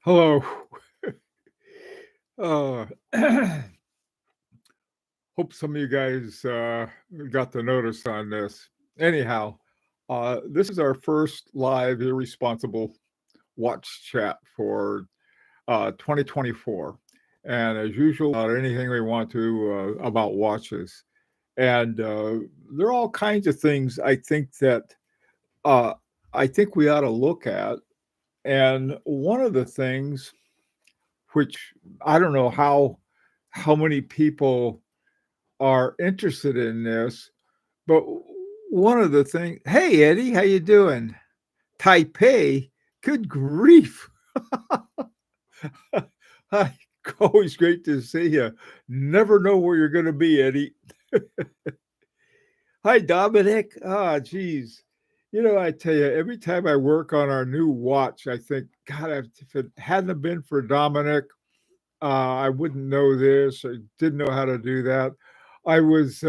Hello. Uh, hope some of you guys got the notice on this. Anyhow, this is our first live irresponsible watch chat for 2024. And as usual, about anything we want to about watches. And there are all kinds of things uh, I think we ought to look at. And one of the things which I don't know how many people are interested in this, but one of the things, hey Eddie, how you doing? Taipei, good grief. Hi, always great to see you. Never know where you're going to be, Eddie. Hi, Dominic. Ah, geez. You know, I tell you, every time I work on our new watch, I think, God, if it hadn't have been for Dominic, I wouldn't know this. I didn't know how to do that. I was,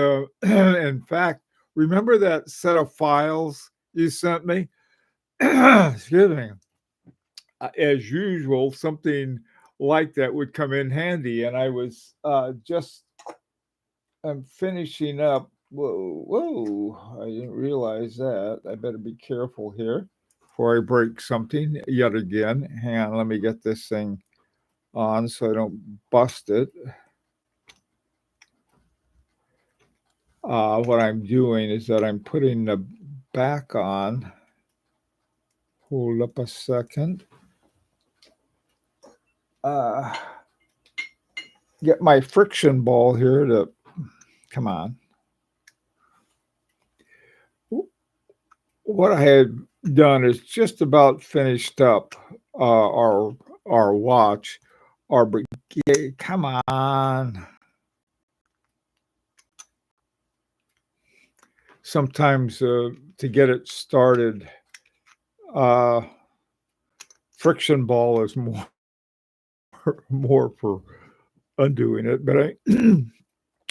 in fact, remember that set of files you sent me? Excuse me. As usual, something like that would come in handy. And I was I'm finishing up. Whoa, I didn't realize that. I better be careful here before I break something yet again. Hang on, let me get this thing on so I don't bust it. What I'm doing is that I'm putting the back on. Hold up a second. Get my friction ball here to come on. What I had done is just about finished up our watch. Our brigade. Come on. Sometimes to get it started, friction ball is more for undoing it, but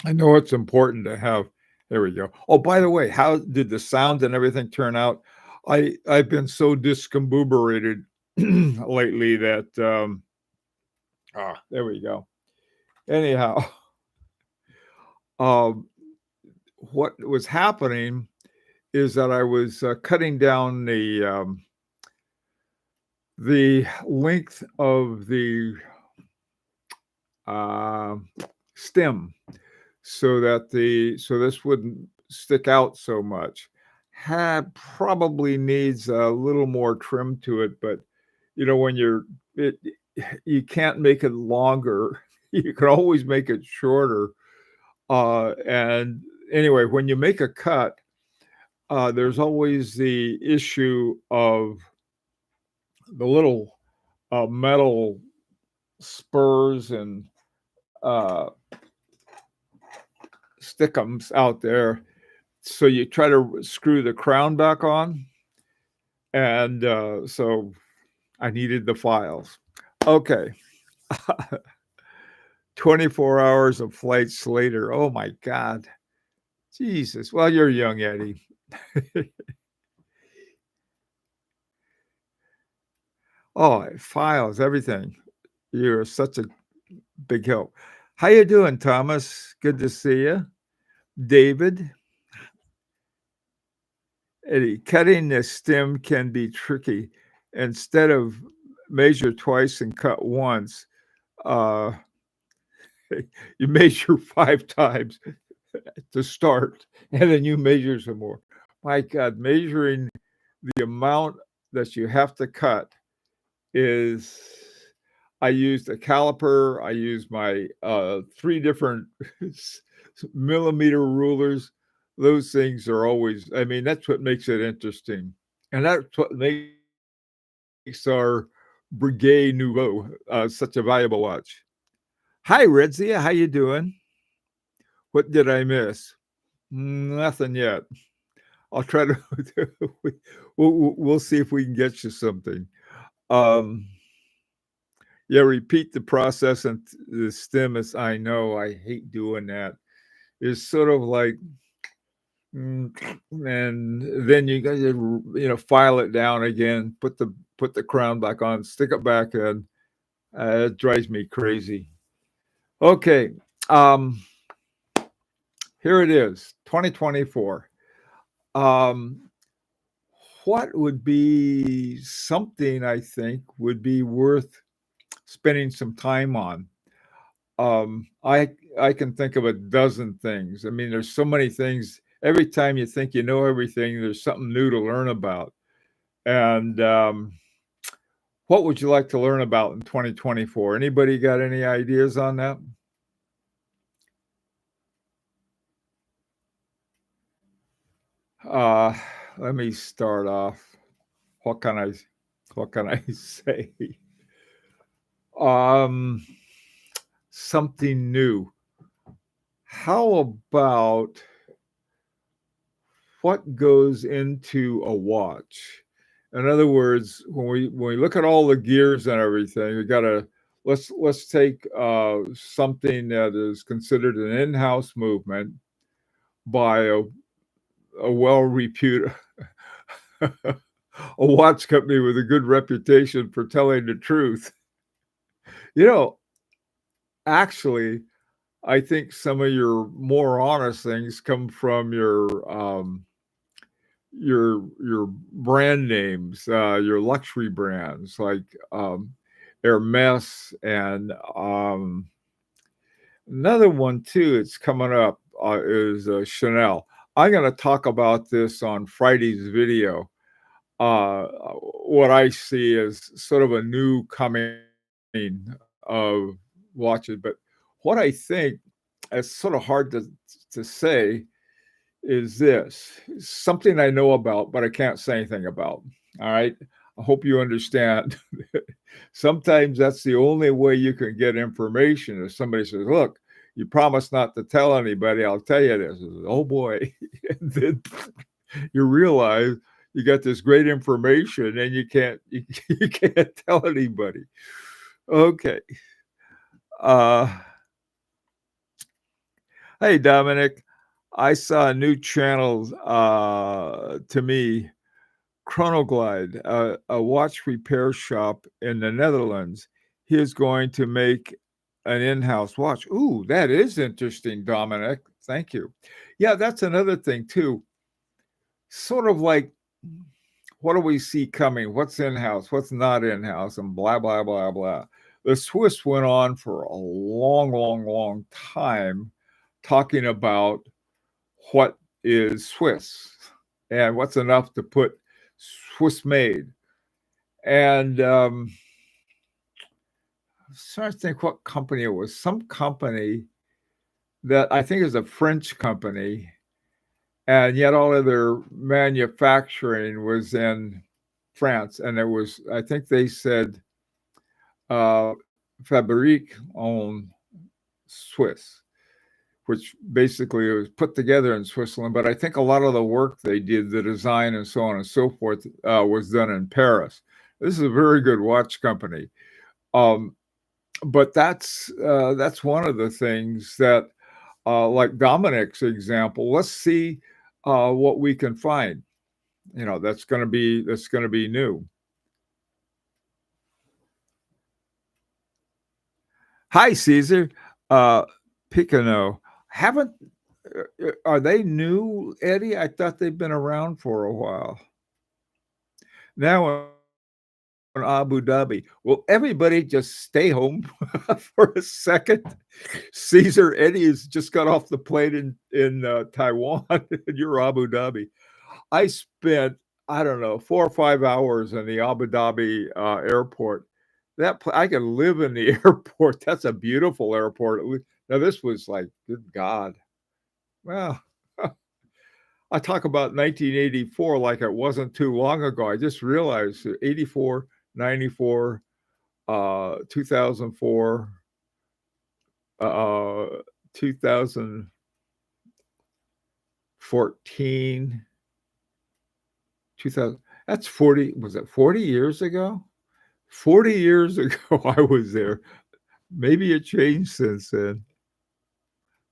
I know it's important to have. There we go. Oh, by the way, how did the sound and everything turn out? I've been so discombobulated lately that there we go. Anyhow, what was happening is that I was cutting down the length of the stem so that this wouldn't stick out so much. Probably needs a little more trim to it, but you know, when you can't make it longer. You can always make it shorter. And anyway, when you make a cut, there's always the issue of the little metal spurs and stickums out there. So you try to screw the crown back on. And so I needed the files. Okay. 24 hours of flights later. Oh my God. Jesus. Well, you're young, Eddie. Oh, files, everything. You're such a big help. How you doing, Thomas? Good to see you. David. Eddie, cutting the stem can be tricky. Instead of measure twice and cut once, uh, you measure 5 times to start, and then you measure some more. My God, measuring the amount that you have to cut is. I used a caliper. I used my 3 different millimeter rulers. Those things are always, I mean, that's what makes it interesting. And that's what makes our Brigade Nouveau such a valuable watch. Hi, Redzia. How you doing? What did I miss? Nothing yet. I'll try to, we'll see if we can get you something. Yeah, repeat the process and the stem is, I know, I hate doing that. It's sort of like, and then you got to, file it down again, put the crown back on, stick it back in. It drives me crazy. Okay, um, here it is, 2024. Um, what would be something I think would be worth spending some time on? I can think of a dozen things. I mean, there's so many things. Every time you think you know everything, there's something new to learn about. And what would you like to learn about in 2024? Anybody got any ideas on that? Uh, Let me start off. What can I what can I say? Um, Something new. How about what goes into a watch? In other words, when we look at all the gears and everything, we gotta let's take something that is considered an in-house movement by a well-reputed a watch company with a good reputation for telling the truth. You know, actually, I think some of your more honest things come from your brand names, your luxury brands like Hermes and another one too. It's coming up is Chanel. I'm going to talk about this on Friday's video. What I see is sort of a new coming of watches, but what I think is sort of hard to say is this something I know about, but I can't say anything about. All right. I hope you understand. Sometimes that's the only way you can get information. If somebody says, look, you promised not to tell anybody, I'll tell you this. Oh boy. And then you realize you got this great information and you can't tell anybody. Okay. Uh Hey Dominic, I saw a new channel to me, Chronoglide, a watch repair shop in the Netherlands. He is going to make an in-house watch. Ooh, that is interesting, Dominic. Thank you. Yeah, that's another thing too. Sort of like, what do we see coming? What's in-house? What's not in-house? And blah blah blah blah. The Swiss went on for a long, long, long time talking about what is Swiss and what's enough to put Swiss made. And I'm trying to think what company it was. Some company that I think is a French company, and yet all of their manufacturing was in France. And it was, I think they said, uh, Fabrique en Suisse, which basically was put together in Switzerland. But I think a lot of the work they did, the design and so on and so forth, was done in Paris. This is a very good watch company. Um, but that's one of the things that, like Dominic's example, let's see what we can find. You know, that's going to be new. Hi, Caesar. Uh, Picano. Haven't Are they new, Eddie? I thought they've been around for a while. Now in Abu Dhabi. Will everybody just stay home for a second? Caesar, Eddie has just got off the plane in Taiwan, and you're Abu Dhabi. I spent, I don't know, 4 or 5 hours in the Abu Dhabi airport. I could live in the airport. That's a beautiful airport. Now this was like, good God. Well, I talk about 1984 like it wasn't too long ago. I just realized 84, 94, 2004, uh, 2014, 2000. That's 40. Was it 40 years ago? 40 years ago, I was there. Maybe it changed since then.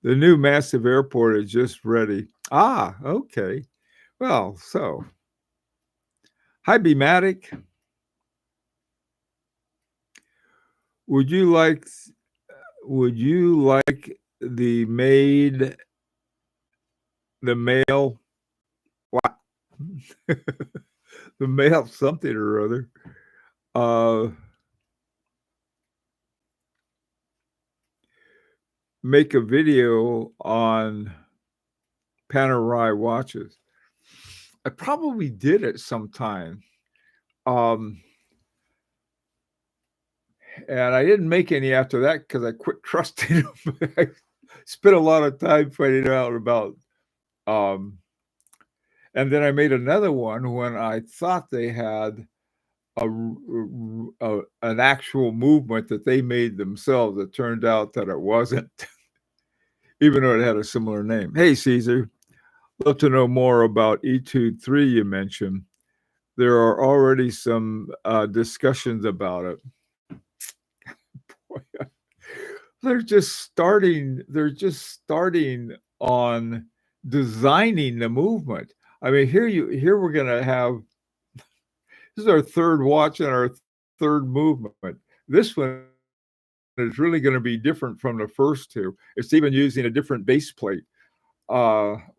The new massive airport is just ready. Ah, okay. Well, so hi, Bmatic. Would you like would you like the maid the male what? The male something or other, uh, make a video on Panerai watches? I probably did it sometime. Um, and I didn't make any after that because I quit trusting them. I spent a lot of time finding out about, um, and then I made another one when I thought they had an actual movement that they made themselves. It turned out that it wasn't, even though it had a similar name. Hey, Caesar, love to know more about Etude 3 you mentioned. There are already some discussions about it. They're just starting on designing the movement. I mean, here we're gonna have this is our third watch and our third movement. This one is really gonna be different from the first two. It's even using a different base plate.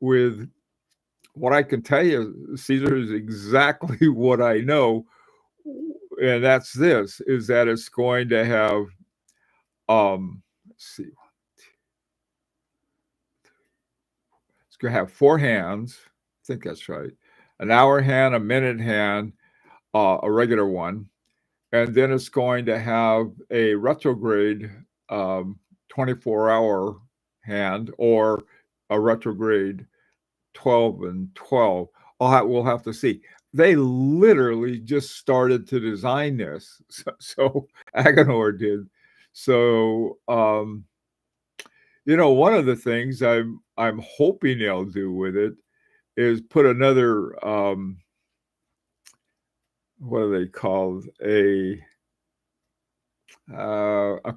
With what I can tell you, Caesar, is exactly what I know, and that's this: is that it's going to have let's see, it's going to have four hands. I think that's right. An hour hand, a minute hand, a regular one, and then it's going to have a retrograde 24-hour hand or a retrograde 12 and 12. We'll have to see. They literally just started to design this. So Agenor did. So one of the things I'm hoping they'll do with it is put another what are they called? A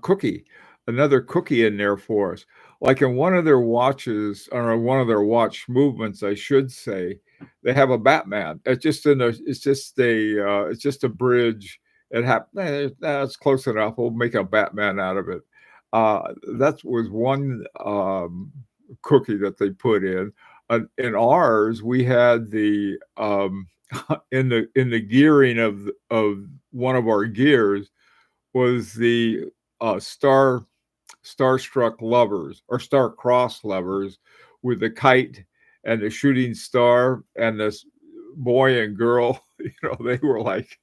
cookie, another cookie in there for us. Like in one of their watches, or one of their watch movements, I should say, they have a Batman. It's just a bridge. That's close enough. We'll make a Batman out of it. That was one cookie that they put in. In ours, we had the in the gearing of one of our gears was the starstruck lovers or star-crossed lovers with the kite and the shooting star and this boy and girl. They were like,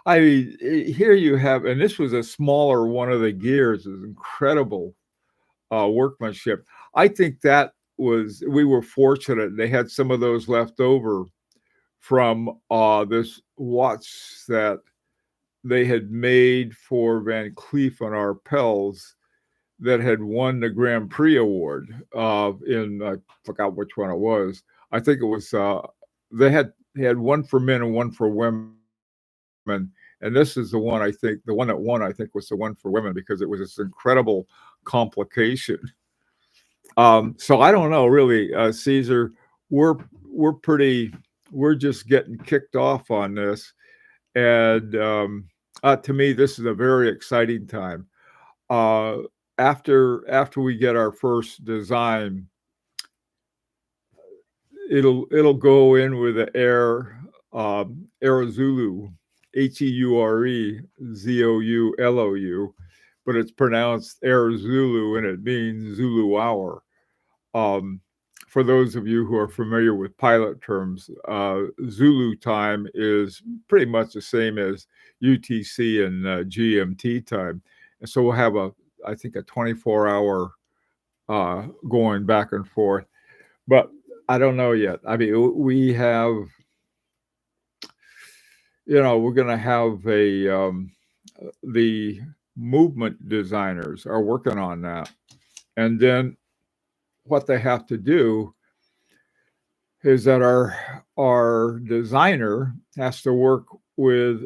I mean, here you have, and this was a smaller one of the gears. It was incredible workmanship. I think we were fortunate. They had some of those left over from this watch that they had made for Van Cleef and Arpels that had won the Grand Prix award I forgot which one it was. I think it was they had one for men and one for women. And this is the one the one that won, I think, was the one for women because it was this incredible complication. So I don't know, really, Caesar. We're we're pretty. We're just getting kicked off on this, and to me, this is a very exciting time. Uh, after we get our first design, it'll go in with the Air Zulu, Heurezoulou, but it's pronounced Air Zulu and it means Zulu hour. Um, for those of you who are familiar with pilot terms, Zulu time is pretty much the same as UTC and GMT time. And so we'll have I think, a 24-hour going back and forth. But I don't know yet. I mean, we have, we're going to have the movement designers are working on that. And then what they have to do is that our designer has to work with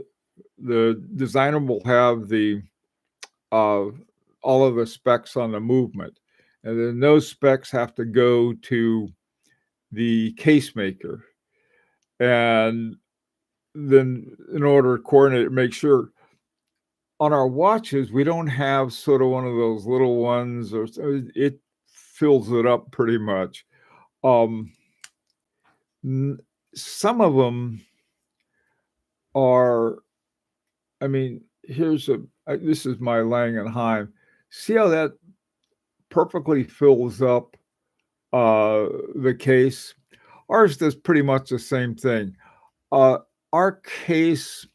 the designer will have all of the specs on the movement, and then those specs have to go to the case maker, and then in order to coordinate, make sure on our watches, we don't have sort of one of those little ones, or it fills it up pretty much. Some of them are, I mean, this is my Langenheim. See how that perfectly fills up the case? Ours does pretty much the same thing. Our case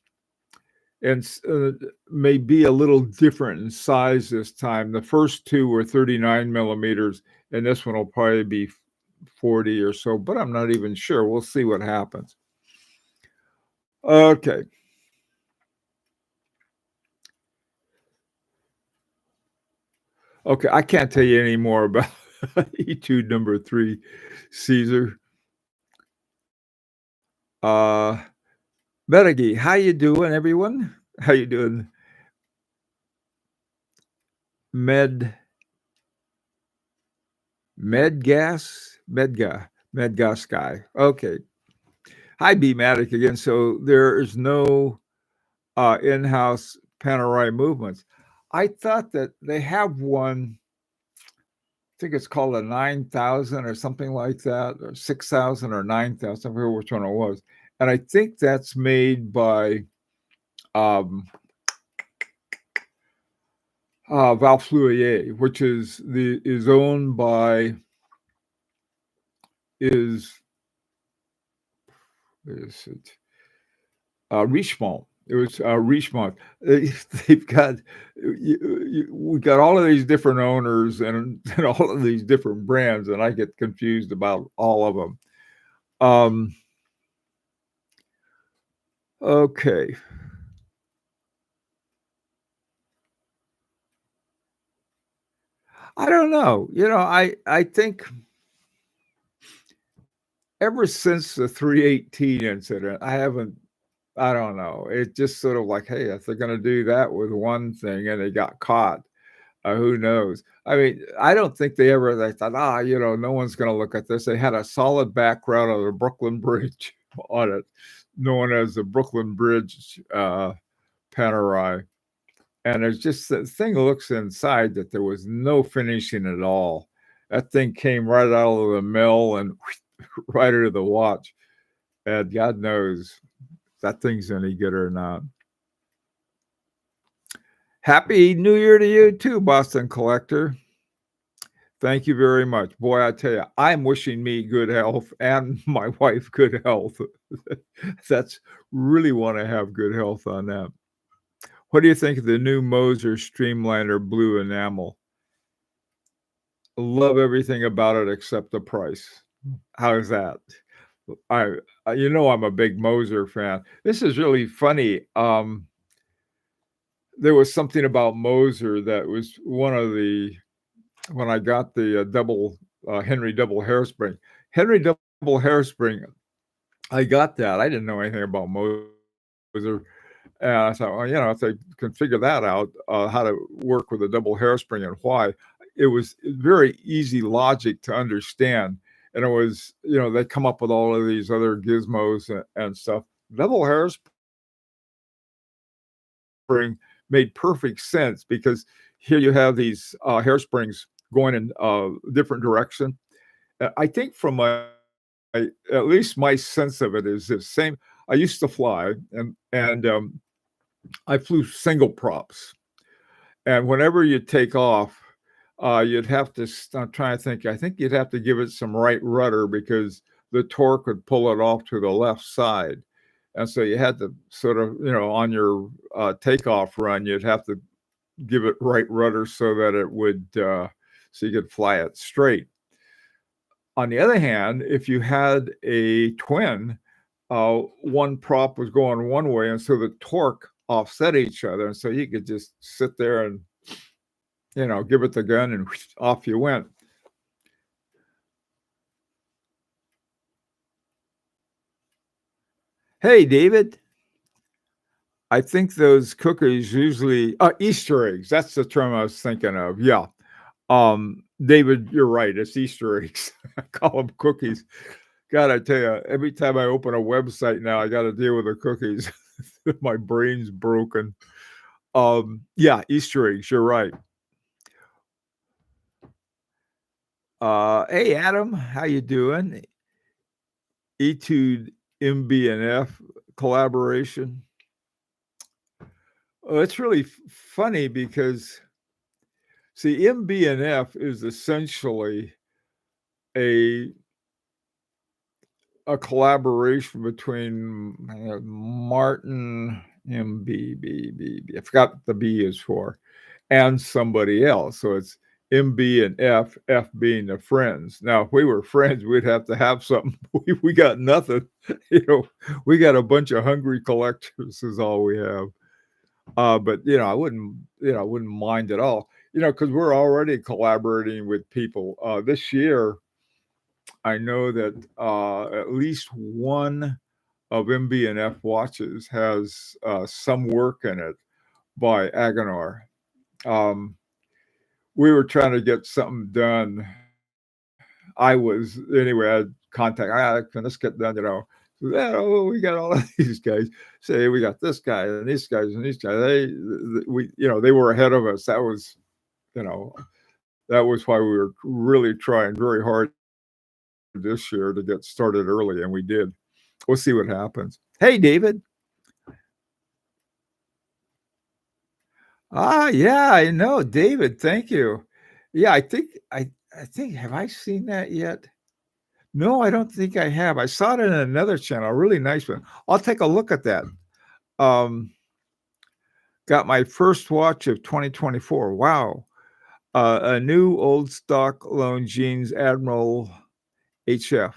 may be a little different in size this time. The first two were 39 millimeters, and this one will probably be 40 or so, but I'm not even sure. We'll see what happens. Okay. Okay, I can't tell you any more about Etude number 3, Caesar. Medagi, how you doing, everyone? How you doing? Medgas guy. Okay. Hi, B-Matic again. So there is no in-house Panerai movements. I thought that they have one, I think it's called a 9,000 or something like that, or 6,000 or 9,000, I forget which one it was. And I think that's made by Valfleuier, which is owned by Richemont. It was Richemont. They've got we got all of these different owners and all of these different brands, and I get confused about all of them. Okay. I don't know. I think ever since the 318 incident, I don't know. It's just sort of like, hey, if they're going to do that with one thing and they got caught, who knows? I mean, I don't think they thought, no one's going to look at this. They had a solid background of the Brooklyn Bridge on it, known as the Brooklyn Bridge Panerai. And there's just, the thing looks inside that there was no finishing at all. That thing came right out of the mill and right into the watch. And God knows if that thing's any good or not. Happy New Year to you too, Boston Collector. Thank you very much. Boy, I tell you, I'm wishing me good health and my wife good health. That's really want to have good health on that. What do you think of the new Moser Streamliner blue enamel? Love everything about it except the price. How's that? I'm a big Moser fan. This is really funny. There was something about Moser that was when I got the Henry double hairspring. Henry double hairspring, I got that. I didn't know anything about Moser. And I thought, well, if they can figure that out, how to work with a double hairspring and why, it was very easy logic to understand. And it was, they come up with all of these other gizmos and stuff. Double hairspring made perfect sense because here you have these hairsprings going in different direction. I think from at least my sense of it is the same. I used to fly and I flew single props, and whenever you take off, you'd have to. I'm trying to think. I think you'd have to give it some right rudder because the torque would pull it off to the left side, and so you had to sort of, on your takeoff run, you'd have to give it right rudder so that it would, so you could fly it straight. On the other hand, if you had a twin, one prop was going one way, and so the torque offset each other, and so you could just sit there and give it the gun and off you went. Hey, David, I think those cookies usually Easter eggs, that's the term I was thinking of. Yeah. David, you're right, it's Easter eggs. I call them cookies. God, I tell you, every time I open a website now, I got to deal with the cookies. My brain's broken. Yeah, Easter eggs, you're right. Hey, Adam, how you doing? Etude MB&F collaboration. Oh, it's really funny because, see, MB&F is essentially a a collaboration between Martin I forgot what the B is for, and somebody else. So it's MB and F being the friends. Now, if we were friends, we'd have to have something. We got nothing. You know, we got a bunch of hungry collectors is all we have. But I wouldn't mind at all. Because we're already collaborating with people. This year, I know that at least one of MB&F watches has some work in it by Aguilar. Um, we were trying to get something done. I had contact. Can this get done? Oh, we got all of these guys. Say we got this guy and these guys and these guys. They were ahead of us. You know, that was why we were really trying very hard this year to get started early, and we did. We'll see what happens. Hey, David. Yeah, I know, David. Thank you. Yeah, I think have I seen that yet? No, I don't think I have. I saw it in another channel, a really nice one. I'll take a look at that. Um, got my first watch of 2024. Wow. A new old stock Longines Admiral HF.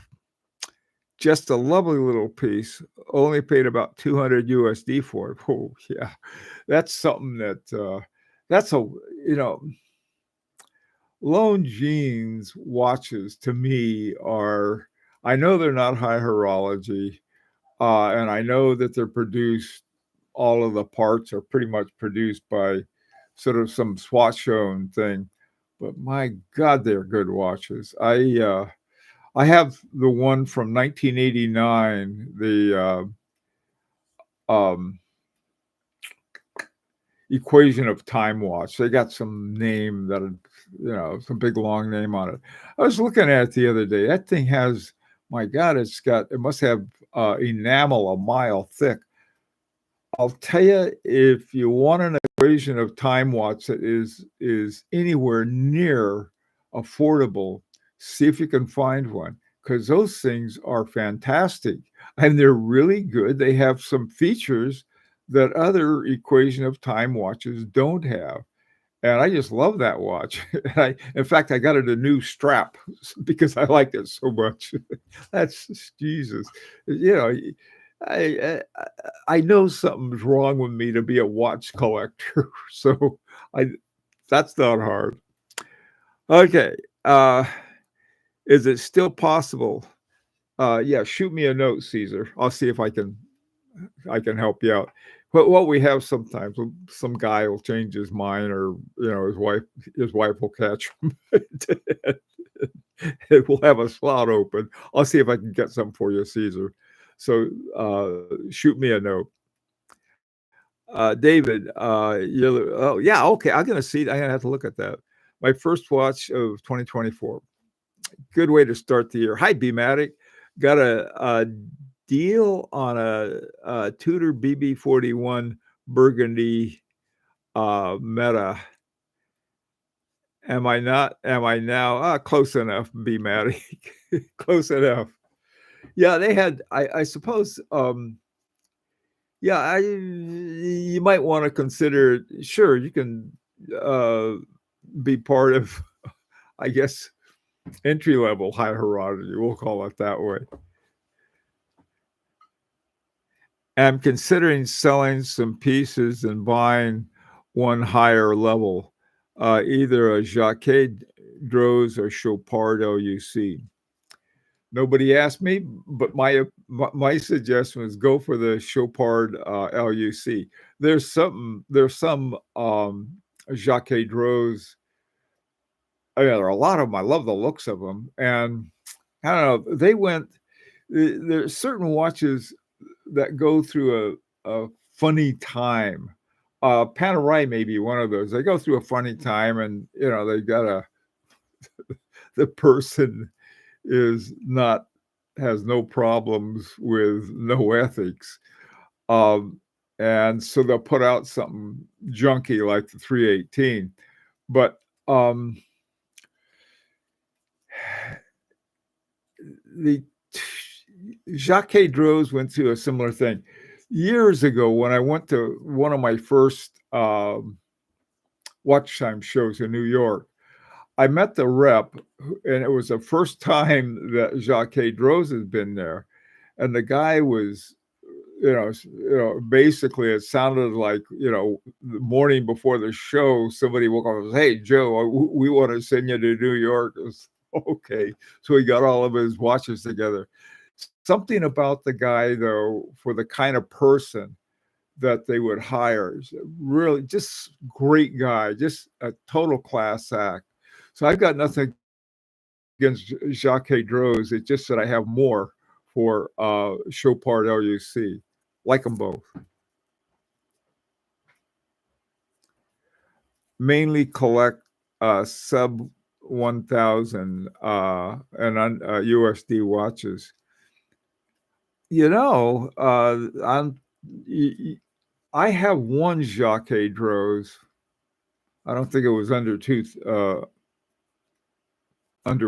Just a lovely little piece. Only paid about 200 USD for it. Oh, yeah. That's something that's a, you know, Longines watches to me I know they're not high horology, and I know that they're produced, all of the parts are pretty much produced by sort of some Swatch own thing, but my God, they're good watches. I have the one from 1989, the um, equation of time watch. They got some name some big long name on it. I was looking at it the other day. That thing has, my God, it must have enamel a mile thick. I'll tell you, if you want an equation of time watch that is anywhere near affordable, see if you can find one, because those things are fantastic and they're really good. They have some features that other equation of time watches don't have. And I just love that watch. In fact, I got it a new strap because I liked it so much. That's Jesus. You know, I, I I know something's wrong with me to be a watch collector. So I that's not hard. Okay. Uh, is it still possible? Yeah, shoot me a note, Caesar. I'll see if I can help you out. But what we have sometimes, some guy will change his mind, or his wife will catch him. We'll have a slot open. I'll see if I can get some for you, Caesar. So shoot me a note. David, oh yeah, okay. I'm gonna see. I'm gonna have to look at that. My first watch of 2024. Good way to start the year. Hi, BMatic. Got a deal on a Tudor BB41 Burgundy Meta. Am I now? Close enough, BMatic. Close enough. Yeah, they had. I suppose. Yeah, you might want to consider. Sure, you can be part of, I guess, entry level high horology. We'll call it that way. I'm considering selling some pieces and buying one higher level, either a Jaeger-LeCoultre or Chopard LUC. Nobody asked me, but my suggestion was go for the Chopard LUC. There's some Jaeger-LeCoultres. There are a lot of them. I love the looks of them, and I don't know. There's certain watches that go through a funny time. Panerai may be one of those. They go through a funny time, and they got the person is not has no problems with no ethics. Um, and so they'll put out something junky like the 318. But the Jaeger-LeCoultre went through a similar thing. Years ago, when I went to one of my first watch time shows in New York, I met the rep, and it was the first time that Jaeger-LeCoultre had been there. And the guy was, basically it sounded like, the morning before the show, somebody woke up and said, "Hey, Joe, we want to send you to New York." It was, okay. So he got all of his watches together. Something about the guy, though, for the kind of person that they would hire, really just great guy, just a total class act. So I've got nothing against Jaeger-LeCoultre. It's just that I have more for Chopard LUC. Like them both. Mainly collect sub 1,000 and USD watches. I have one Jaeger-LeCoultre. I don't think it was under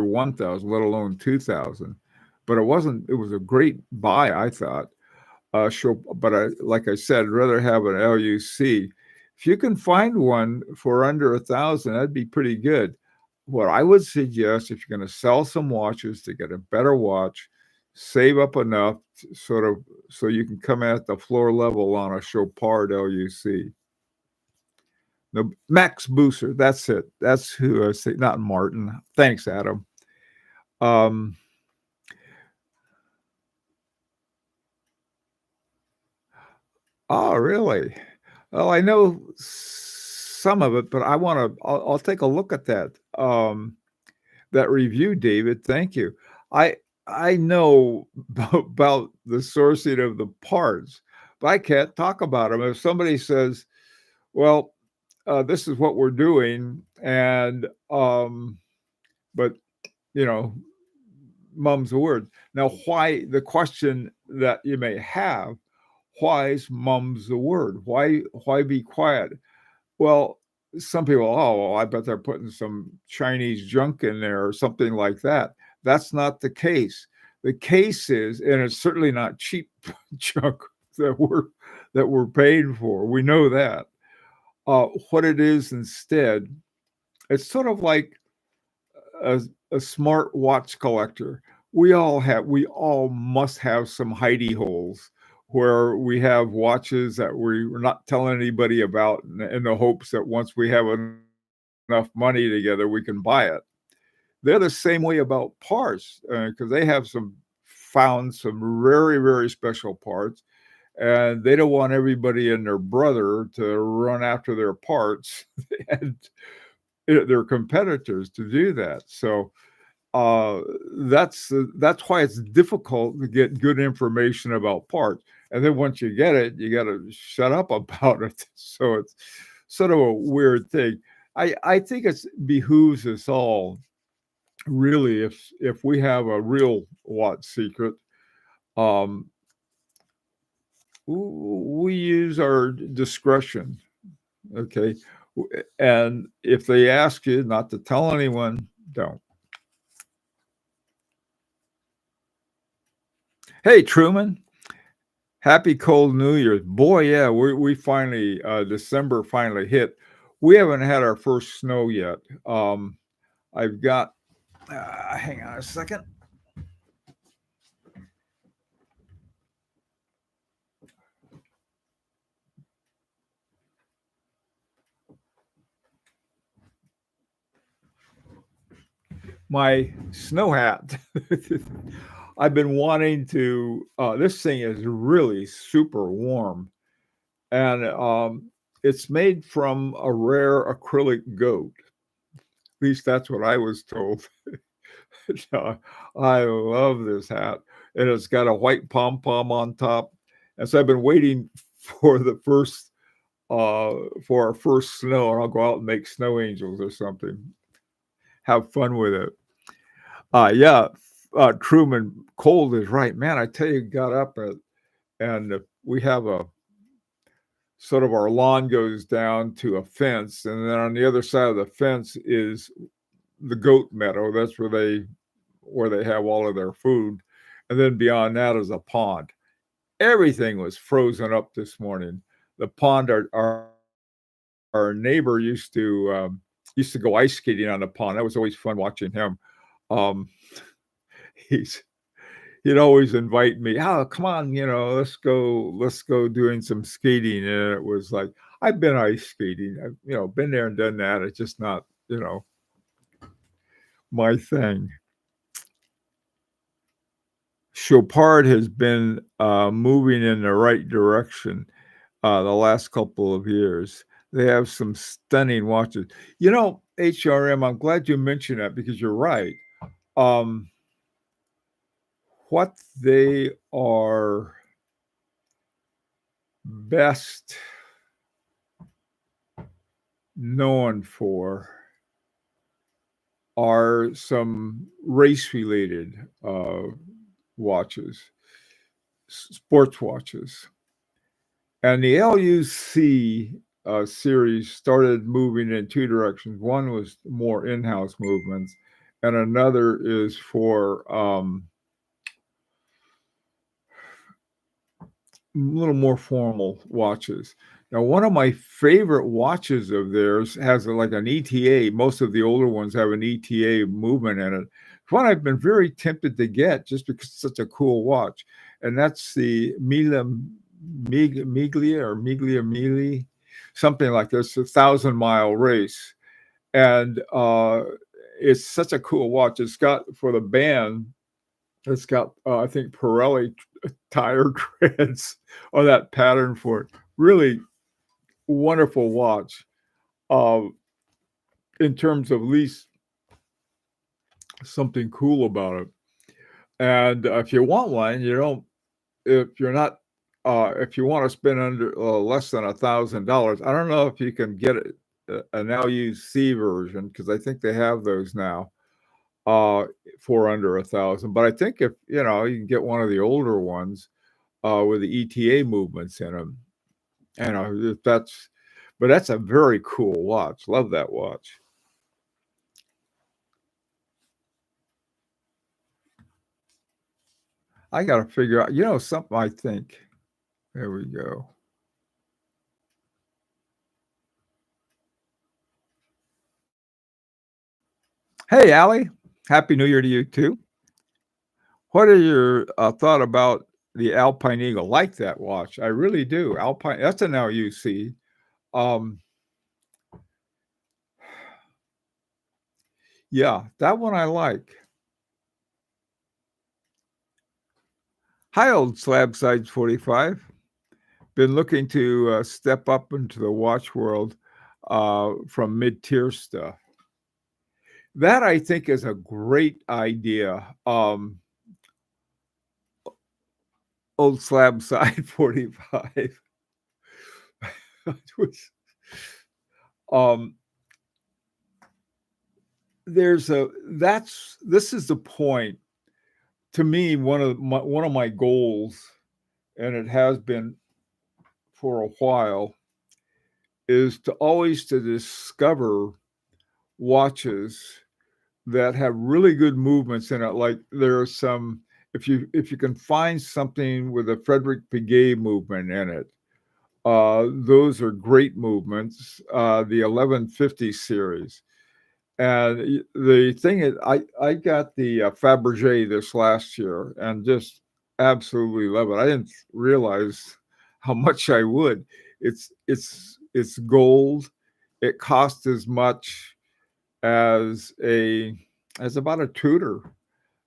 1,000, let alone 2,000. But it wasn't. It was a great buy, I thought. But like I said, I'd rather have an LUC. If you can find one for under 1,000, that'd be pretty good. What I would suggest, if you're going to sell some watches to get a better watch, save up enough sort of so you can come at the floor level on a Chopard LUC. No, Max Booster, that's it. That's who I say, not Martin. Thanks, Adam. Oh, really? Well, I know some of it, but I'll take a look at that. That review, David. Thank you. I know about the sourcing of the parts, but I can't talk about them. If somebody says, "Well, this is what we're doing," and but mum's the word. Now, why the question that you may have? Why is mum's the word? Why be quiet? Well, some people, well, I bet they're putting some Chinese junk in there or something like that. That's not the case. The case is, and it's certainly not cheap junk that we're paying for. We know that. What it is instead, it's sort of like a smart watch collector. We all must have some hidey holes where we have watches that we're not telling anybody about in the hopes that once we have enough money together, we can buy it. They're the same way about parts because they have found some very, very special parts, and they don't want everybody and their brother to run after their parts and their competitors to do that. So that's why it's difficult to get good information about parts. And then once you get it, you got to shut up about it. So it's sort of a weird thing. I think it behooves us all, really, if we have a real watch secret, we use our discretion. Okay. And if they ask you not to tell anyone, don't. Hey, Truman. Happy cold New Year's. Boy, yeah, we finally, December finally hit. We haven't had our first snow yet. I've got, hang on a second. My snow hat. I've been wanting to, this thing is really super warm. And it's made from a rare acrylic goat. At least that's what I was told. I love this hat. And it's got a white pom-pom on top. And so I've been waiting for the first for our first snow, and I'll go out and make snow angels or something. Have fun with it. Yeah, Truman, cold is right, man. I tell you, got up and we have a sort of our lawn goes down to a fence, and then on the other side of the fence is the goat meadow. That's where they have all of their food, and then beyond that is a pond. Everything was frozen up this morning. The pond, our neighbor used to go ice skating on the pond. That was always fun watching him. Um, he'd always invite me. Oh, come on, let's go doing some skating. And it was like, I've been ice skating. I've been there and done that. It's just not my thing. Chopard has been moving in the right direction the last couple of years. They have some stunning watches. HRM, I'm glad you mentioned that because you're right. What they are best known for are some race-related watches, sports watches. And the LUC series started moving in two directions. One was more in-house movements, and another is for a little more formal watches. Now, one of my favorite watches of theirs has like an ETA. Most of the older ones have an ETA movement in it. It's one I've been very tempted to get just because it's such a cool watch. And that's the Miglia, something like this, 1,000-mile race. And it's such a cool watch. It's got, for the band, it's got, I think, Pirelli tire treads or that pattern for it. Really wonderful watch in terms of at least something cool about it. And if you want one, if you're not, if you want to spend under less than $1,000, I don't know if you can get an LUC version because I think they have those now for under 1,000. But I think if you can get one of the older ones with the ETA movements in them. But that's a very cool watch. Love that watch. I got to figure out, something I think. There we go. Hey, Allie. Happy New Year to you, too. What are your thought about the Alpine Eagle? Like that watch. I really do. Alpine, that's an LUC. Yeah, that one I like. Hi, old Slab Sides 45. Been looking to step up into the watch world from mid-tier stuff. That, I think, is a great idea. Old Slab Side 45. This is the point. To me, one of my goals, and it has been for a while, is to always to discover watches that have really good movements in it. Like there are some, if you can find something with a Frederick Piguet movement in it, those are great movements. The 1150 series. And the thing is, I got the Fabergé this last year and just absolutely love it. I didn't realize how much I would. It's gold. It costs as much as about a Tudor.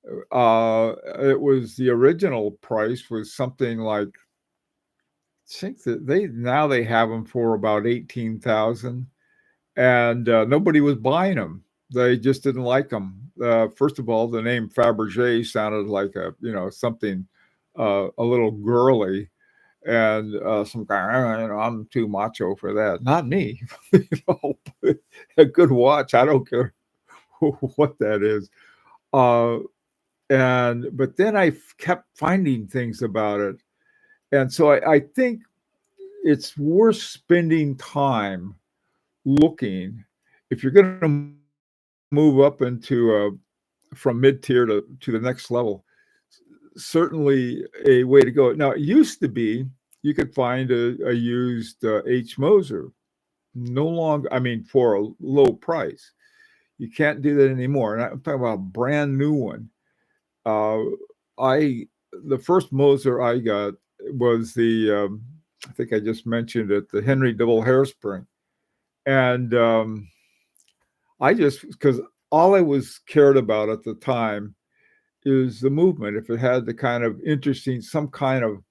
It was the original price was something like, I think that they have them for about 18,000. And nobody was buying them. They just didn't like them. First of all, the name Fabergé sounded like something a little girly, and some guy, I'm too macho for that. Not me. You know, a good watch. I don't care what that is. Uh, and but then kept finding things about it, and so I think it's worth spending time looking if you're going to move up into from mid-tier to the next level. Certainly a way to go. Now, it used to be you could find a used H. Moser, no longer, I mean, for a low price. You can't do that anymore. And I'm talking about a brand new one. Uh, I the first Moser I got was I think I just mentioned it, the Henry double hairspring, and I just because all I was cared about at the time is the movement. If it had the kind of interesting, some kind of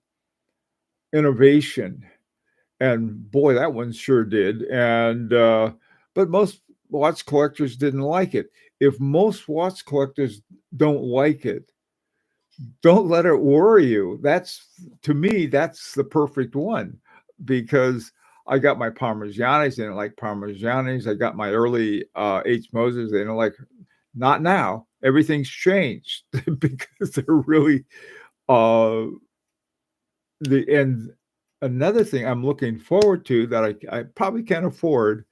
innovation, and boy, that one sure did. And but most watch collectors didn't like it. If most watch collectors don't like it, don't let it worry you. That's to me, that's the perfect one because I got my Parmigianis, they didn't like Parmigianis. I got my early H. Moses, they don't like not now. Everything's changed because they're really uh and another thing I'm looking forward to that I probably can't afford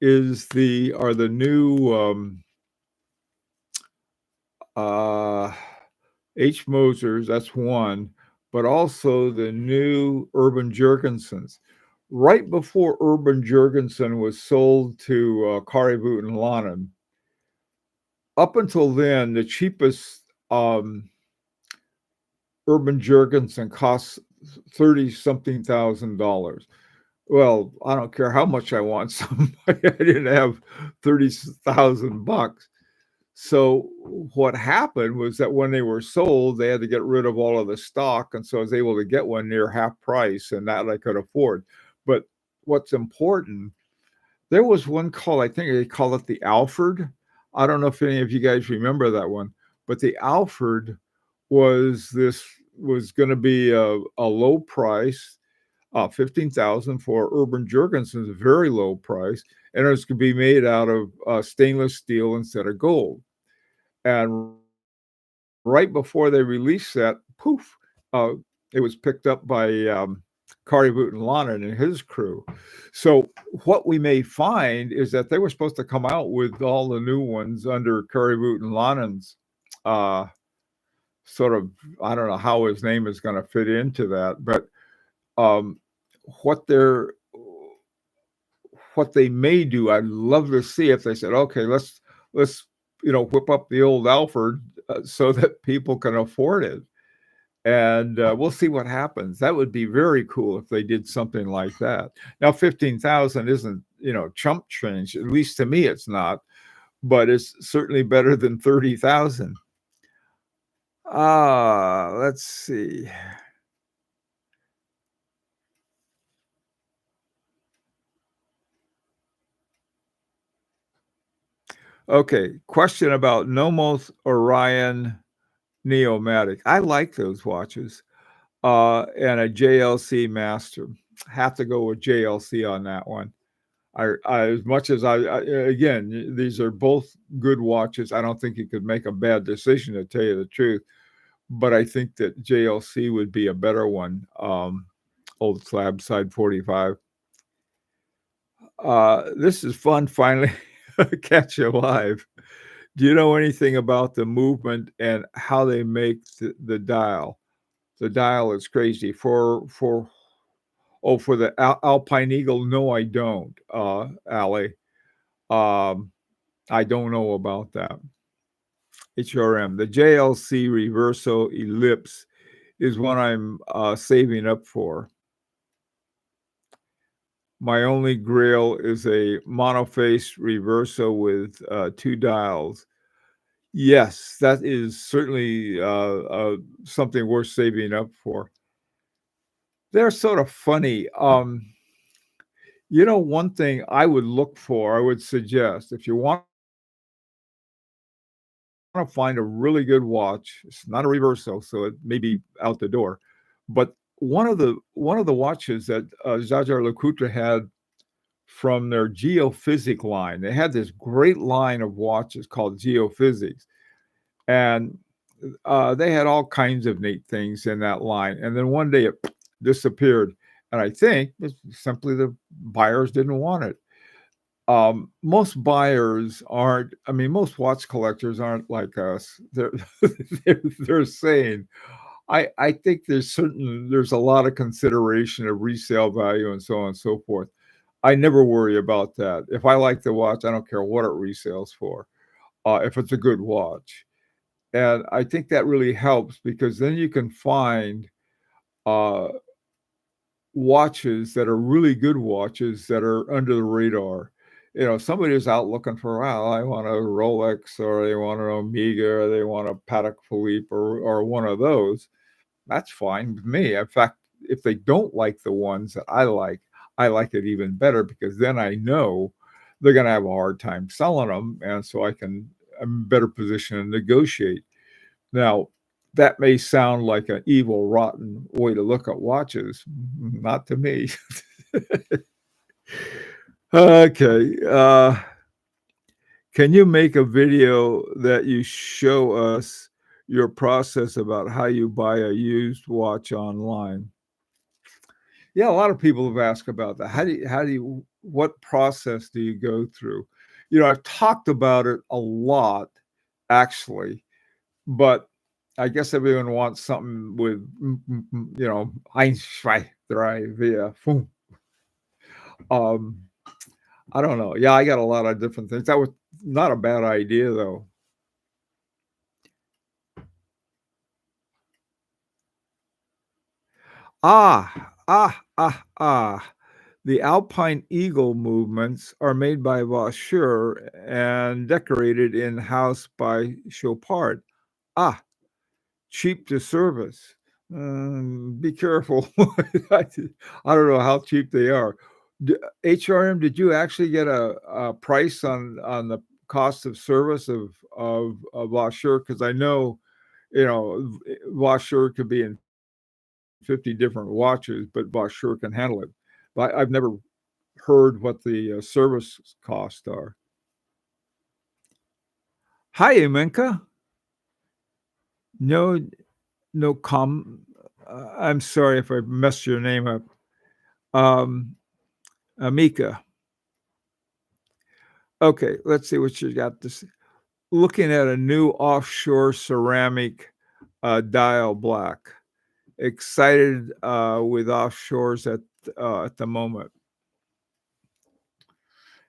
is the new uh H. Mosers, that's one, but also the new Urban Jurgensens. Right before Urban Jurgensen was sold to Caribou and Lannon, up until then, the cheapest Urban Jurgensen costs 30 something $1,000. Well, I don't care how much I want some. I didn't have 30,000 bucks. So what happened was that when they were sold, they had to get rid of all of the stock, and so I was able to get one near half price, and that I could afford. But what's important, there was one called, I think they call it the Alfred. I don't know if any of you guys remember that one, but the Alfred was going to be a low price, 15,000 for Urban Jurgensen's very low price, and it was going to be made out of stainless steel instead of gold. And right before they released that, poof, uh, it was picked up by Kari Vuitton-Lannon and his crew. So what we may find is that they were supposed to come out with all the new ones under Kari Vuitton-Lannon's uh, sort of, I don't know how his name is going to fit into that, but um, what they're what they may do, I'd love to see if they said, okay, let's whip up the old Alfred so that people can afford it, and we'll see what happens. That would be very cool if they did something like that. Now, 15,000 isn't chump change. At least to me, it's not, but it's certainly better than 30,000. Let's see. Okay, question about Nomos Orion Neomatic. I like those watches. And a JLC Master. Have to go with JLC on that one. As much as again, these are both good watches. I don't think you could make a bad decision, to tell you the truth. But I think that JLC would be a better one. Old Slab Side 45. This is fun. Finally, catch you live. Do you know anything about the movement and how they make the dial? The dial is crazy. For the Alpine Eagle, no, I don't, Allie. Um, I don't know about that. HRM. The JLC Reverso Ellipse is one I'm saving up for. My only grail is a monoface Reverso with 2 dials. Yes, that is certainly something worth saving up for. They're sort of funny. One thing I would look for, I would suggest, if you want to find a really good watch, it's not a Reverso, so it may be out the door, but one of the watches that, Jaeger-LeCoultre had from their geophysic line. They had this great line of watches called geophysics, and they had all kinds of neat things in that line. And then one day it disappeared, and I think it's simply the buyers didn't want it. Most buyers aren't. I mean, most watch collectors aren't like us. They're they're saying, I think there's a lot of consideration of resale value and so on and so forth. I never worry about that. If I like the watch, I don't care what it resales for, if it's a good watch. And I think that really helps because then you can find uh, watches that are really good watches that are under the radar. You know, somebody is out looking for, well, I want a Rolex or they want an Omega or they want a Patek Philippe or one of those. That's fine with me. In fact, if they don't like the ones that I like it even better because then I know they're going to have a hard time selling them. And so I'm in a better position to negotiate. Now, that may sound like an evil, rotten way to look at watches. Not to me. Okay. Can you make a video that you show us your process about how you buy a used watch online? Yeah, a lot of people have asked about that. What process do you go through? You know, I've talked about it a lot, actually, but I guess everyone wants something with, you know, ein, zwei, drei, vier, fünf. Um, I don't know. Yeah, I got a lot of different things. That was not a bad idea, though. Ah. The Alpine Eagle movements are made by Vaucher and decorated in-house by Chopard. Ah, cheap to service. Be careful. I don't know how cheap they are. HRM, did you actually get a price on the cost of service of Vaucher? Because I know, you know, Vaucher could be in 50 different watches, but Vaucher can handle it. But I've never heard what the service costs are. Hi, Eminka. No, no I'm sorry if I messed your name up. Um, Amika. Okay, let's see what you got. This looking at a new offshore ceramic dial black. Excited with offshores at the moment.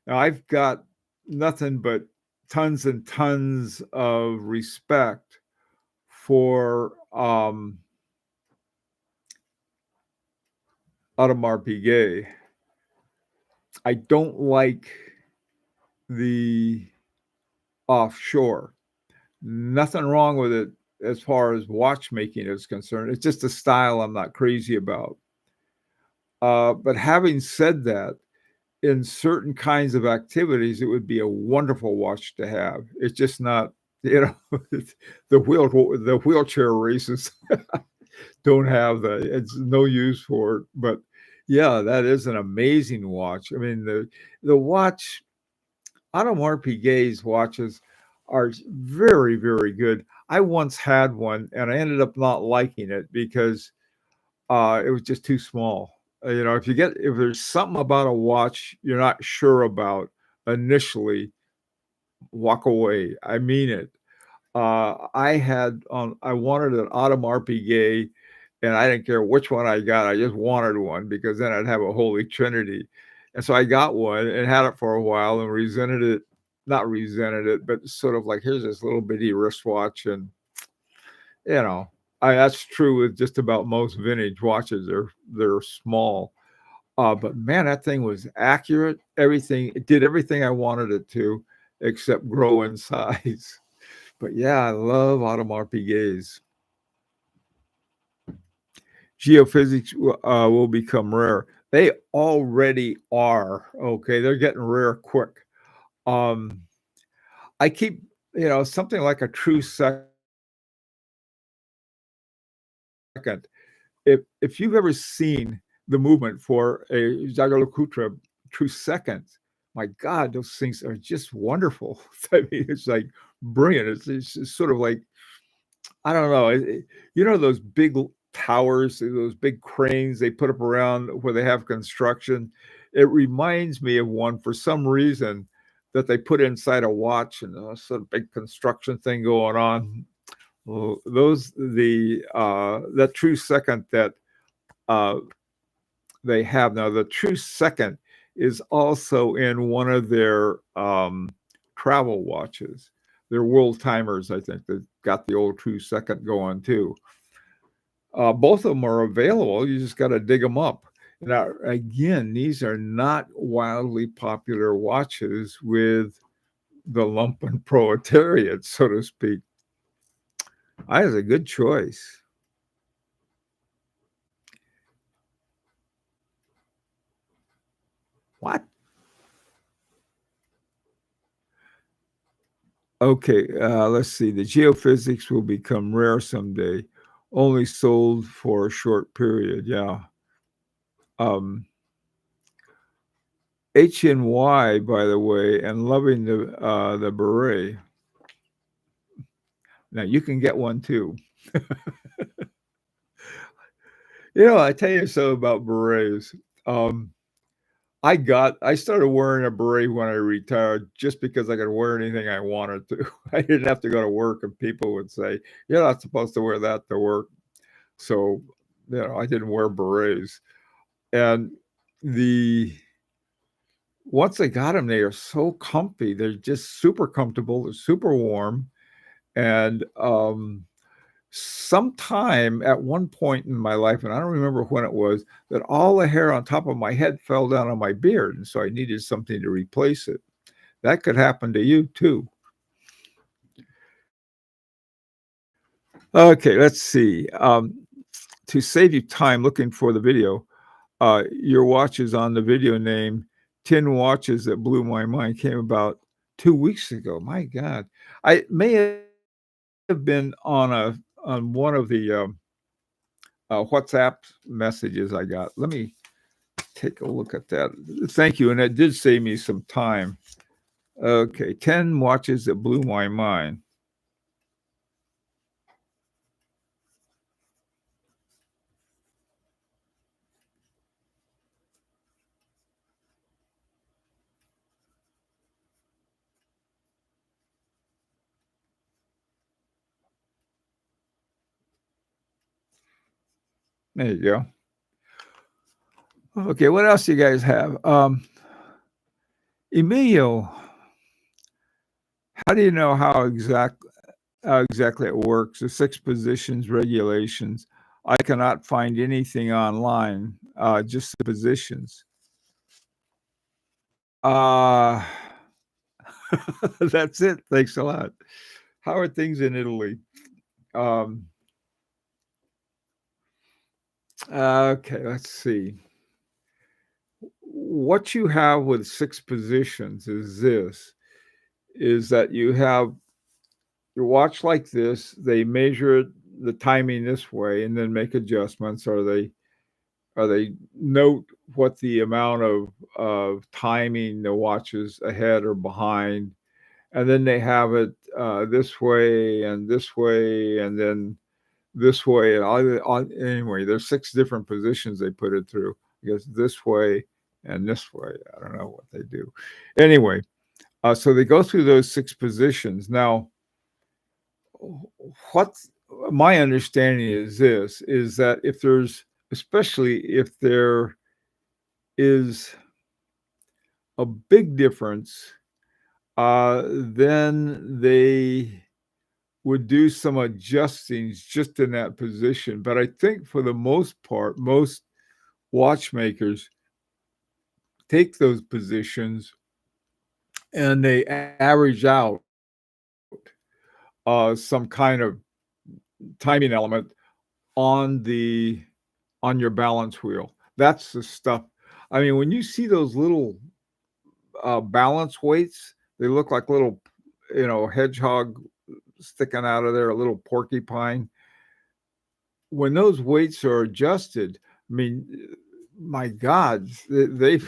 Now I've got nothing but tons and tons of respect for Audemars Piguet. I don't like the offshore. Nothing wrong with it as far as watchmaking is concerned. It's just a style I'm not crazy about. But having said that, in certain kinds of activities, it would be a wonderful watch to have. It's just not, you know, the wheelchair races don't have it's no use for it. But yeah, that is an amazing watch. I mean, the watch, Audemars Piguet's watches are very, very good. I once had one and I ended up not liking it because it was just too small. You know, if there's something about a watch you're not sure about initially, walk away. I mean it. I wanted an Audemars Piguet, and I didn't care which one I got. I just wanted one because then I'd have a holy trinity. And so I got one and had it for a while and not resented it, but sort of like, here's this little bitty wristwatch. And, you know, that's true with just about most vintage watches. They're small. But man, that thing was accurate. It did everything I wanted it to, except grow in size. But yeah, I love Audemars Piguets. Geophysics will become rare. They already are. Okay, they're getting rare quick. Um, I keep, you know, something like a true second if you've ever seen the movement for a Jaeger-LeCoultre true seconds, my God, those things are just wonderful. I mean, it's like brilliant. It's sort of like, I don't know. You know those big towers, those big cranes they put up around where they have construction? It reminds me of one for some reason that they put inside a watch and a sort of big construction thing going on. Well, that true second that uh, they have now, the true second is also in one of their travel watches. They're world timers, I think. They've got the old true second going too. Both of them are available. You just got to dig them up. Now, again, these are not wildly popular watches with the lumpen proletariat, so to speak. I was a good choice. What? Okay, let's see. The geophysics will become rare someday. Only sold for a short period. Yeah. HNY, by the way, and loving the beret. Now you can get one too. I tell you so about berets. Um, I started wearing a beret when I retired just because I could wear anything I wanted to. I didn't have to go to work, and people would say, "You're not supposed to wear that to work." So, I didn't wear berets. And the once I got them, they are so comfy. They're just super comfortable. They're super warm. And sometime at one point in my life, and I don't remember when it was, that all the hair on top of my head fell down on my beard. And so I needed something to replace it. That could happen to you too. Okay, let's see. To save you time looking for the video, your watch is on the video name 10 Watches That Blew My Mind. Came about 2 weeks ago. My God. I may have been on one of the WhatsApp messages I got. Let me take a look at that. Thank you. And it did save me some time. Okay, 10 watches that blew my mind. There you go. Okay, what else do you guys have? Emilio, how do you know how exactly it works? The 6 positions regulations. I cannot find anything online. Just the positions. That's it. Thanks a lot. How are things in Italy? Um, okay, let's see. What you have with 6 positions is that you have your watch like this, they measure the timing this way and then make adjustments, or they note what the amount of timing the watch is ahead or behind, and then they have it this way and this way and then this way. Anyway, there's 6 different positions they put it through. I guess this way and this way. I don't know what they do. Anyway, so they go through those 6 positions. Now, what my understanding is that especially if there is a big difference, then they would do some adjustings just in that position. But I think for the most part, most watchmakers take those positions and they average out some kind of timing element on your balance wheel. That's the stuff. I mean, when you see those little balance weights, they look like little, hedgehog sticking out of there, a little porcupine. when those weights are adjusted, I mean, my God, they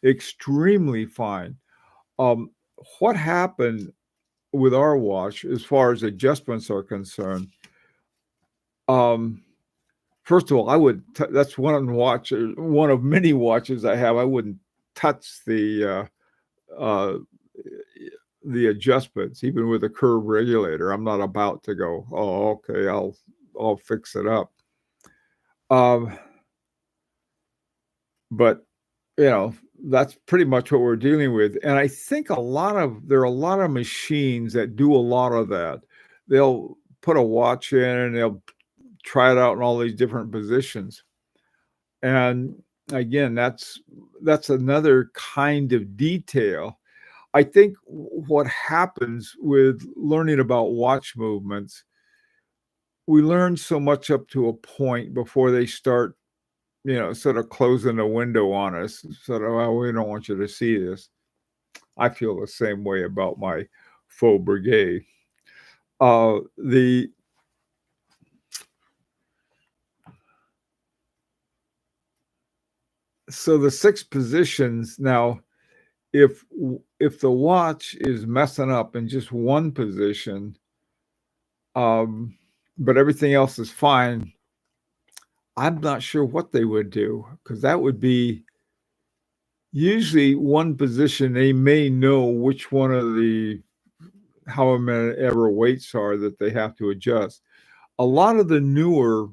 extremely fine. Um, what happened with our watch, as far as adjustments are concerned, um, first of all, that's one of many watches I have. I wouldn't touch uh, the adjustments, even with a curve regulator. I'm not about to go, oh, okay, I'll fix it up. Um, but you know, that's pretty much what we're dealing with. And I think there are a lot of machines that do a lot of that. They'll put a watch in and they'll try it out in all these different positions. And again, that's another kind of detail. I think what happens with learning about watch movements, we learn so much up to a point before they start, sort of closing the window on us. Sort of, well, we don't want you to see this. I feel the same way about my faux brigade. The So the six positions now, if if the watch is messing up in just one position, um, but everything else is fine, I'm not sure what they would do, because that would be usually one position. They may know which one of the however many ever weights are that they have to adjust. A lot of the newer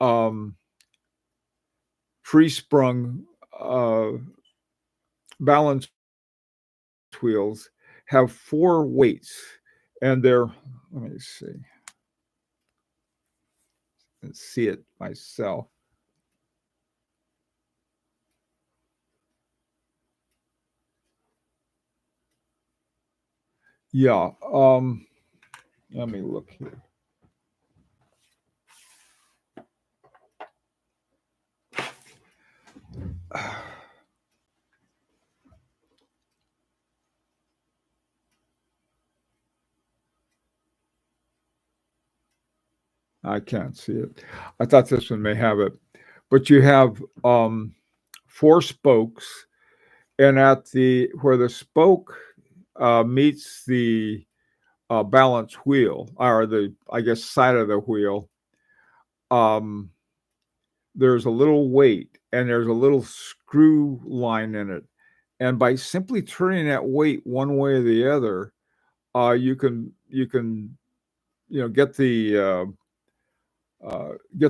um, free-sprung uh, balance wheels have four weights, and let me see it myself. Yeah, let me look here. I can't see it. I thought this one may have it, but you have four spokes, and at the where the spoke meets the balance wheel, or the, I guess, side of the wheel, um, there's a little weight and there's a little screw line in it. And by simply turning that weight one way or the other, you can get the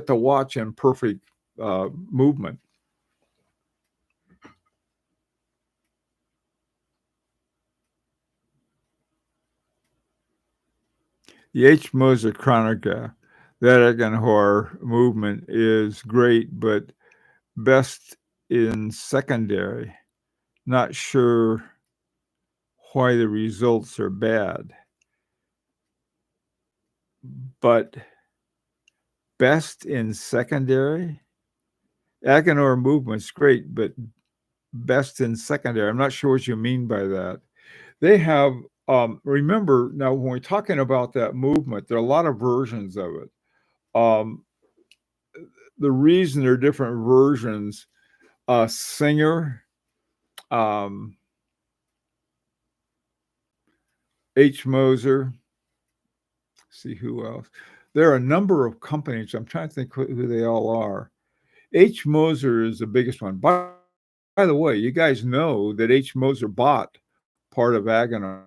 watch in perfect movement. The H. Moser chronograph, that Eggenhor movement is great, but best in secondary. Not sure why the results are bad, but best in secondary. Eggenhor movement's great, but best in secondary. I'm not sure what you mean by that. They have, remember now, when we're talking about that movement, there are a lot of versions of it. Um, the reason there are different versions, Singer, um, H. Moser, see who else. There are a number of companies. I'm trying to think who they all are. H. Moser is the biggest one. By the way, you guys know that H. Moser bought part of Agenor.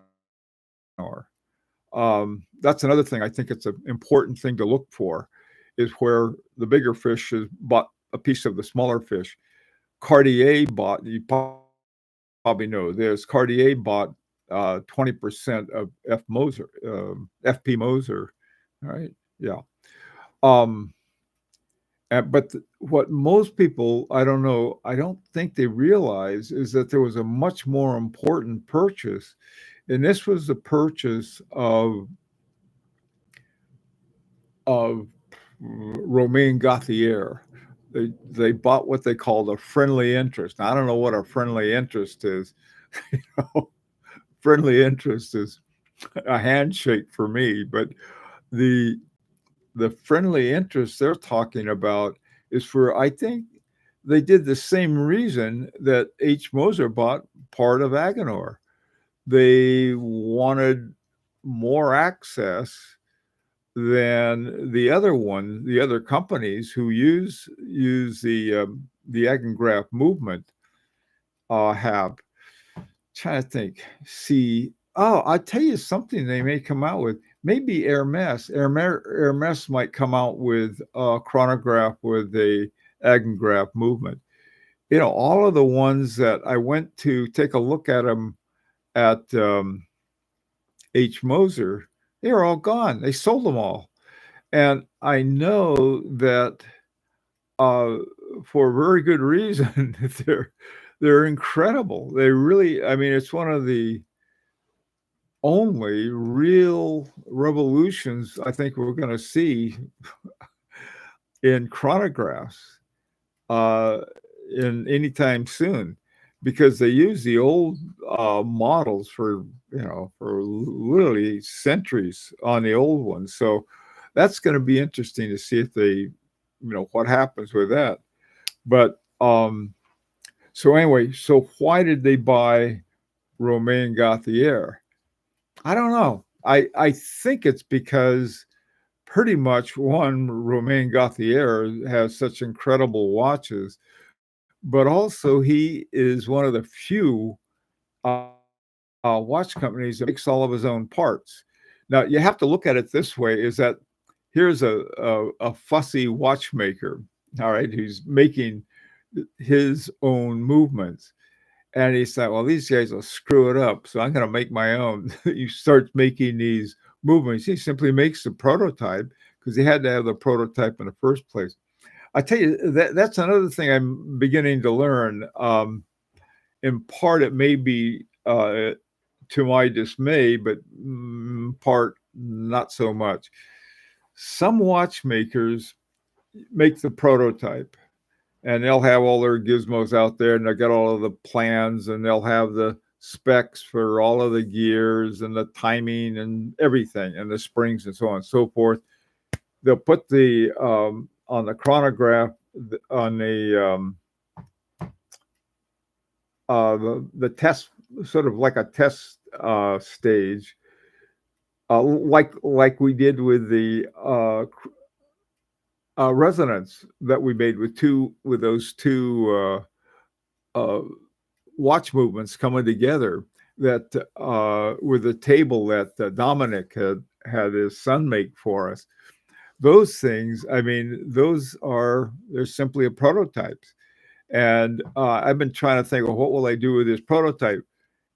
That's another thing I think it's an important thing to look for, is where the bigger fish has bought a piece of the smaller fish. Cartier bought, you probably know this, Cartier bought 20% of FP Moser, right? Yeah. Um, but what most people, I don't know, I don't think they realize is that there was a much more important purchase, and this was the purchase of Romain Gauthier. They bought what they called a friendly interest. Now, I don't know what a friendly interest is. You know, friendly interest is a handshake for me, but the the friendly interest they're talking about is for, I think they did the same reason that H. Moser bought part of Agenor. They wanted more access than the other companies who use the eigengraph movement have. Trying to think. See, oh, I'll tell you something they may come out with. Maybe Hermes might come out with a chronograph with a eigengraph movement. You know, all of the ones that I went to take a look at them at H. Moser, they are all gone. They sold them all. And I know that uh, for a very good reason. They're incredible. They really, I mean, it's one of the only real revolutions I think we're going to see in chronographs uh, in anytime soon, because they use the old models for for literally centuries on the old ones. So that's going to be interesting to see if they what happens with that. But so anyway, so why did they buy Romain Gauthier? I don't know. I think it's because pretty much one, Romain Gauthier has such incredible watches, but also he is one of the few watch companies that makes all of his own parts. Now you have to look at it this way: is that here's a fussy watchmaker, all right, who's making his own movements. And he said, well, these guys will screw it up, so I'm going to make my own. You start making these movements. He simply makes the prototype because he had to have the prototype in the first place. I tell you, that's another thing I'm beginning to learn. In part, it may be to my dismay, but part not so much. Some watchmakers make the prototype, and they'll have all their gizmos out there, and they'll get all of the plans, and they'll have the specs for all of the gears and the timing and everything, and the springs and so on and so forth. They'll put the on the chronograph on the test, sort of like a test stage, like we did with the resonance that we made with those two watch movements coming together. That with the table that Dominic had his son make for us. Those things, I mean, they're simply a prototypes. And I've been trying to think, well, what will I do with this prototype?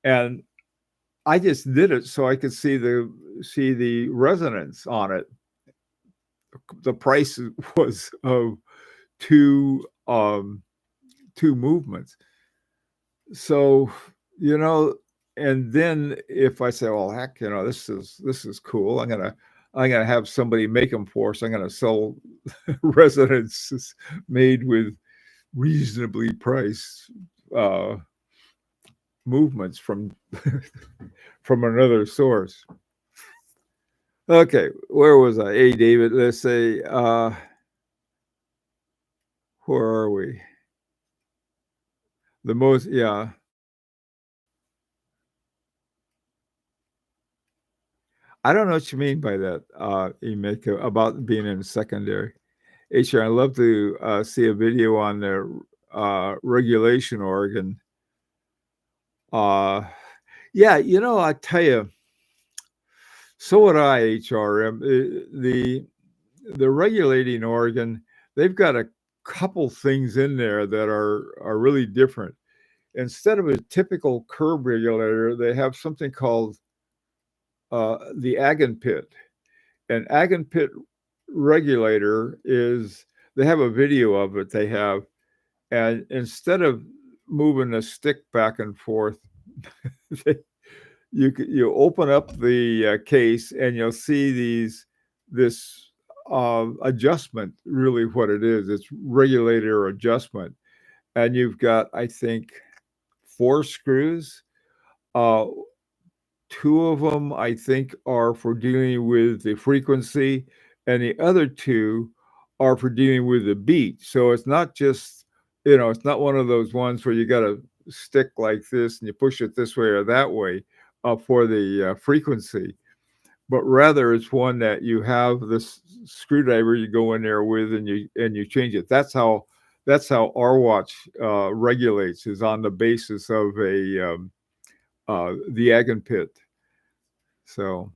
And I just did it so I could see the resonance on it. The price was of two movements. So, and then if I say, well, heck, this is cool. I'm gonna have somebody make them for us. I'm gonna sell resonances made with reasonably priced movements from from another source. Okay, where was I? Hey, David, let's say, where are we? The most, yeah. I don't know what you mean by that, Emeka, about being in secondary. HR, I'd love to see a video on the regulation organ. Yeah, I tell you, so would I, HRM. The regulating organ, they've got a couple things in there that are really different. Instead of a typical curve regulator, they have something called the Agenpit. An Agenpit regulator is, they have a video of it, they have, and instead of moving the stick back and forth, you open up the case and you'll see this adjustment. Really, what it is, it's regulator adjustment, and you've got, I think, 4 screws. Uh, 2 of them, I think, are for dealing with the frequency, and the other two are for dealing with the beat. So it's not just, it's not one of those ones where you got a stick like this and you push it this way or that way for the frequency, but rather it's one that you have this screwdriver you go in there with and you change it. That's how our watch regulates, is on the basis of the Eigenpit. So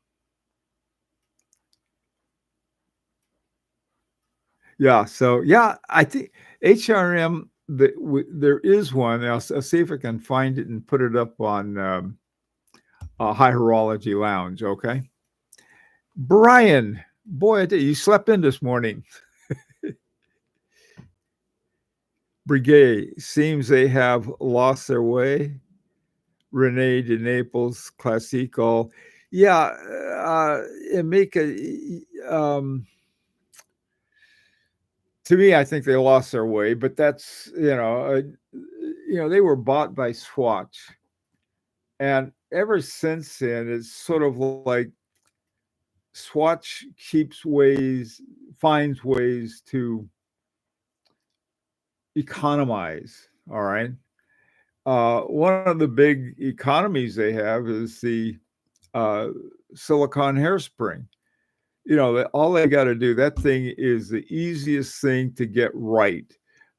yeah, I think HRM. There is one. I'll see if I can find it and put it up on High Horology Lounge. Okay, Brian, boy, you slept in this morning. Brigade seems they have lost their way. Rene de Naples, Classical. Yeah, and make a. To me, I think they lost their way, but that's they were bought by Swatch, and ever since then, it's sort of like Swatch finds ways to economize. All right, one of the big economies they have is the uh, silicone hairspring. All they got to do, that thing is the easiest thing to get right.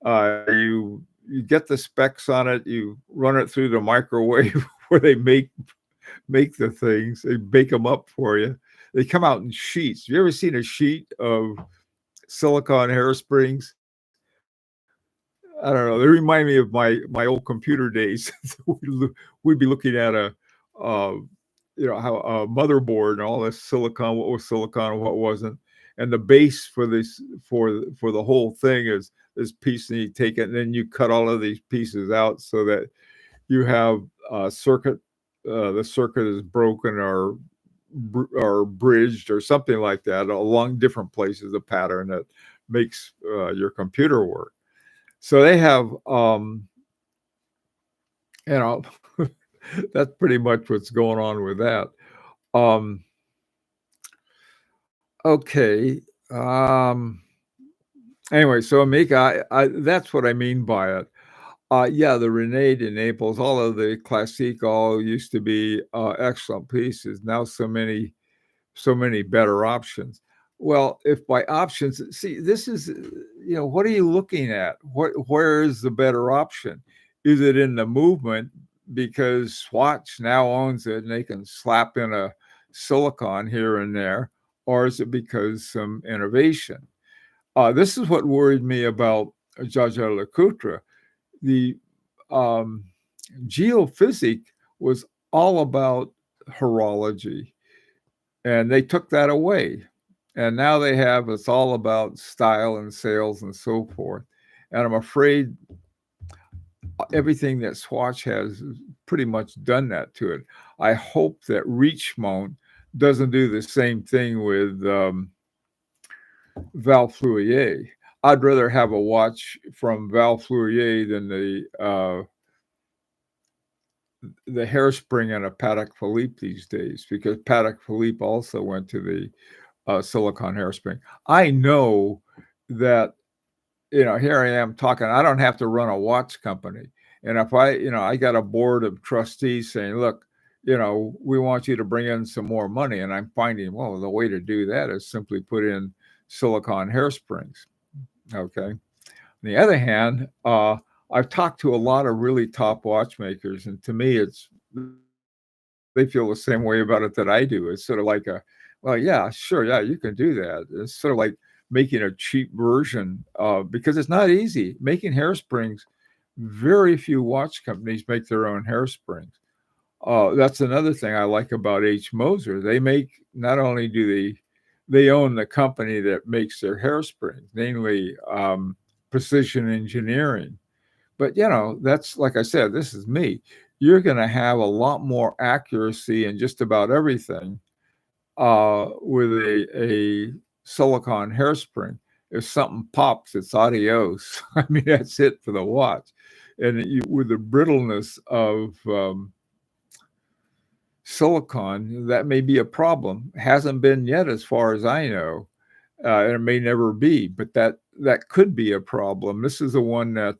You get the specs on it, you run it through the microwave where they make the things, they bake them up for you. They come out in sheets. You ever seen a sheet of silicone hairsprings? I don't know. They remind me of my old computer days. We'd be looking at uh, how a motherboard and all this silicon, what was silicon and what wasn't, and the base for this for the whole thing is this piece, and you take it and then you cut all of these pieces out so that you have a circuit. The circuit is broken or bridged or something like that along different places, a pattern that makes your computer work. So they have you know that's pretty much what's going on with that. Um, okay. Anyway, so Amica, that's what I mean by it. Yeah, the Rene de Naples, all of the Classique all used to be excellent pieces. Now so many better options. Well, if by options, see, this is, what are you looking at? Where is the better option? Is it in the movement? Because Swatch now owns it and they can slap in a silicon here and there, or is it because some innovation? This is what worried me about Jaeger-LeCoultre. The geophysic was all about horology, and they took that away. And now it's all about style and sales and so forth. And I'm afraid everything that Swatch has pretty much done that to it. I hope that Richemont doesn't do the same thing with Val Fleurier. I'd rather have a watch from Val Fleurier than the hairspring in a Patek Philippe these days, because Patek Philippe also went to the silicone hairspring. I know that, here I am talking, I don't have to run a watch company. And if I got a board of trustees saying, look, we want you to bring in some more money. And I'm finding, well, the way to do that is simply put in silicone hairsprings. Okay. On the other hand, I've talked to a lot of really top watchmakers, and to me, they feel the same way about it that I do. It's sort of like well, yeah, sure, yeah, you can do that. It's sort of like making a cheap version, because it's not easy. Making hairsprings, very few watch companies make their own hairsprings. That's another thing I like about H. Moser. They make, not only do they own the company that makes their hairsprings, namely Precision Engineering. But, that's, like I said, this is me. You're going to have a lot more accuracy in just about everything with a silicone hairspring. If something pops, it's adios. I mean, that's it for the watch. And with the brittleness of silicone, that may be a problem. Hasn't been yet, as far as I know. and it may never be, but that could be a problem. This is the one that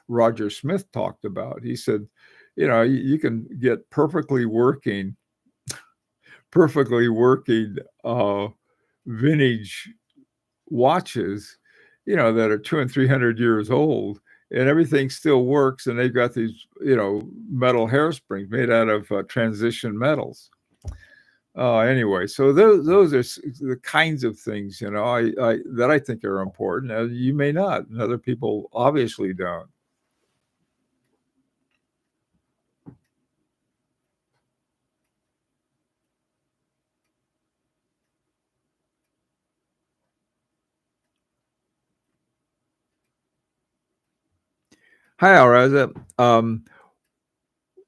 Roger Smith talked about. He said, you can get perfectly working vintage watches, that are 200 and 300 years old, and everything still works, and they've got these, metal hairsprings made out of transition metals. Anyway, so those are the kinds of things, I that I think are important. You may not, and other people obviously don't. Hi, Alraza.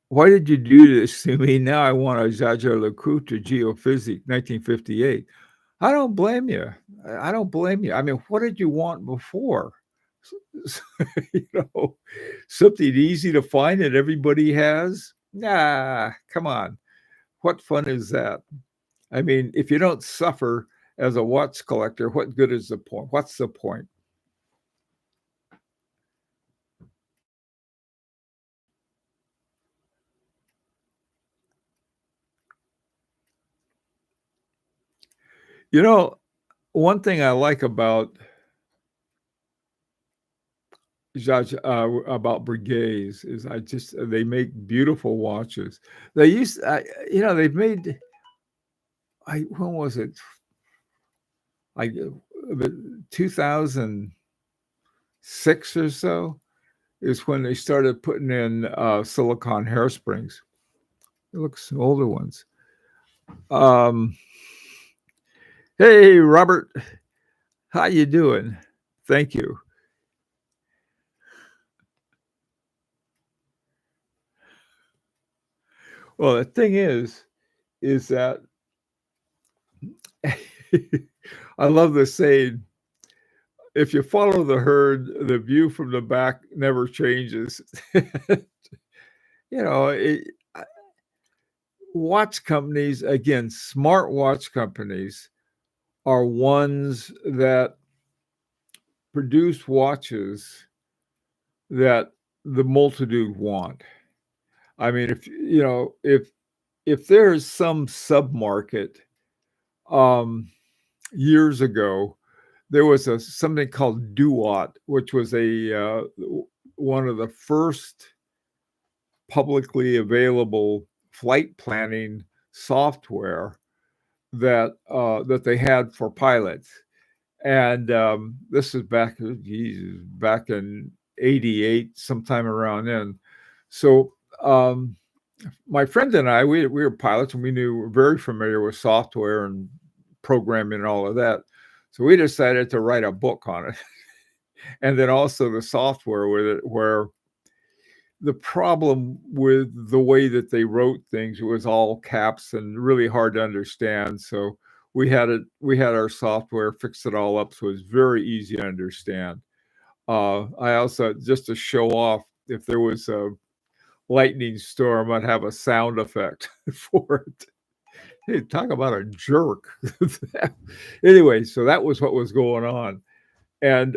Why did you do this to me? Now I want a Jaeger-LeCoultre Geophysique, 1958. I don't blame you. I don't blame you. I mean, what did you want before? you know, Something easy to find that everybody has? Nah, come on. What fun is that? I mean, if you don't suffer as a watch collector, what good is the point? What's the point? You know, One thing I like about Breguets is they make beautiful watches. They've made, when was it? Like 2006 or so is when they started putting in silicon hairsprings. It looks older ones. Um, hey, Robert, how you doing? Thank you. Well, the thing is that I love the saying, if you follow the herd, the view from the back never changes. you know, it, Watch companies, again, smart watch companies are ones that produce watches that the multitude want. I mean, if there's some submarket, years ago, there was something called Duot, which was one of the first publicly available flight planning software that they had for pilots. And this is back in '88, sometime around then. So my friend and I, we were pilots, and we were very familiar with software and programming and all of that. So we decided to write a book on it, and then also the software with it, where the problem with the way that they wrote things, it was all caps and really hard to understand. So we had our software fix it all up so it's very easy to understand. I also, just to show off, if there was a lightning storm, I'd have a sound effect for it. Hey, talk about a jerk. Anyway, so that was what was going on. And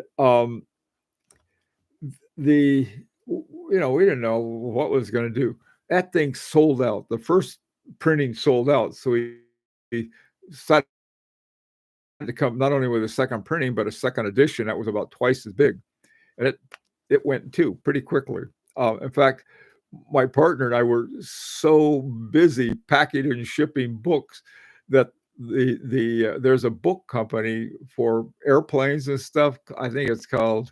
the we didn't know what was going to do. That thing sold out. The first printing sold out, so we decided to come not only with a second printing but a second edition that was about twice as big, and it went too pretty quickly. In fact, my partner and I were so busy packing and shipping books that there's a book company for airplanes and stuff. I think it's called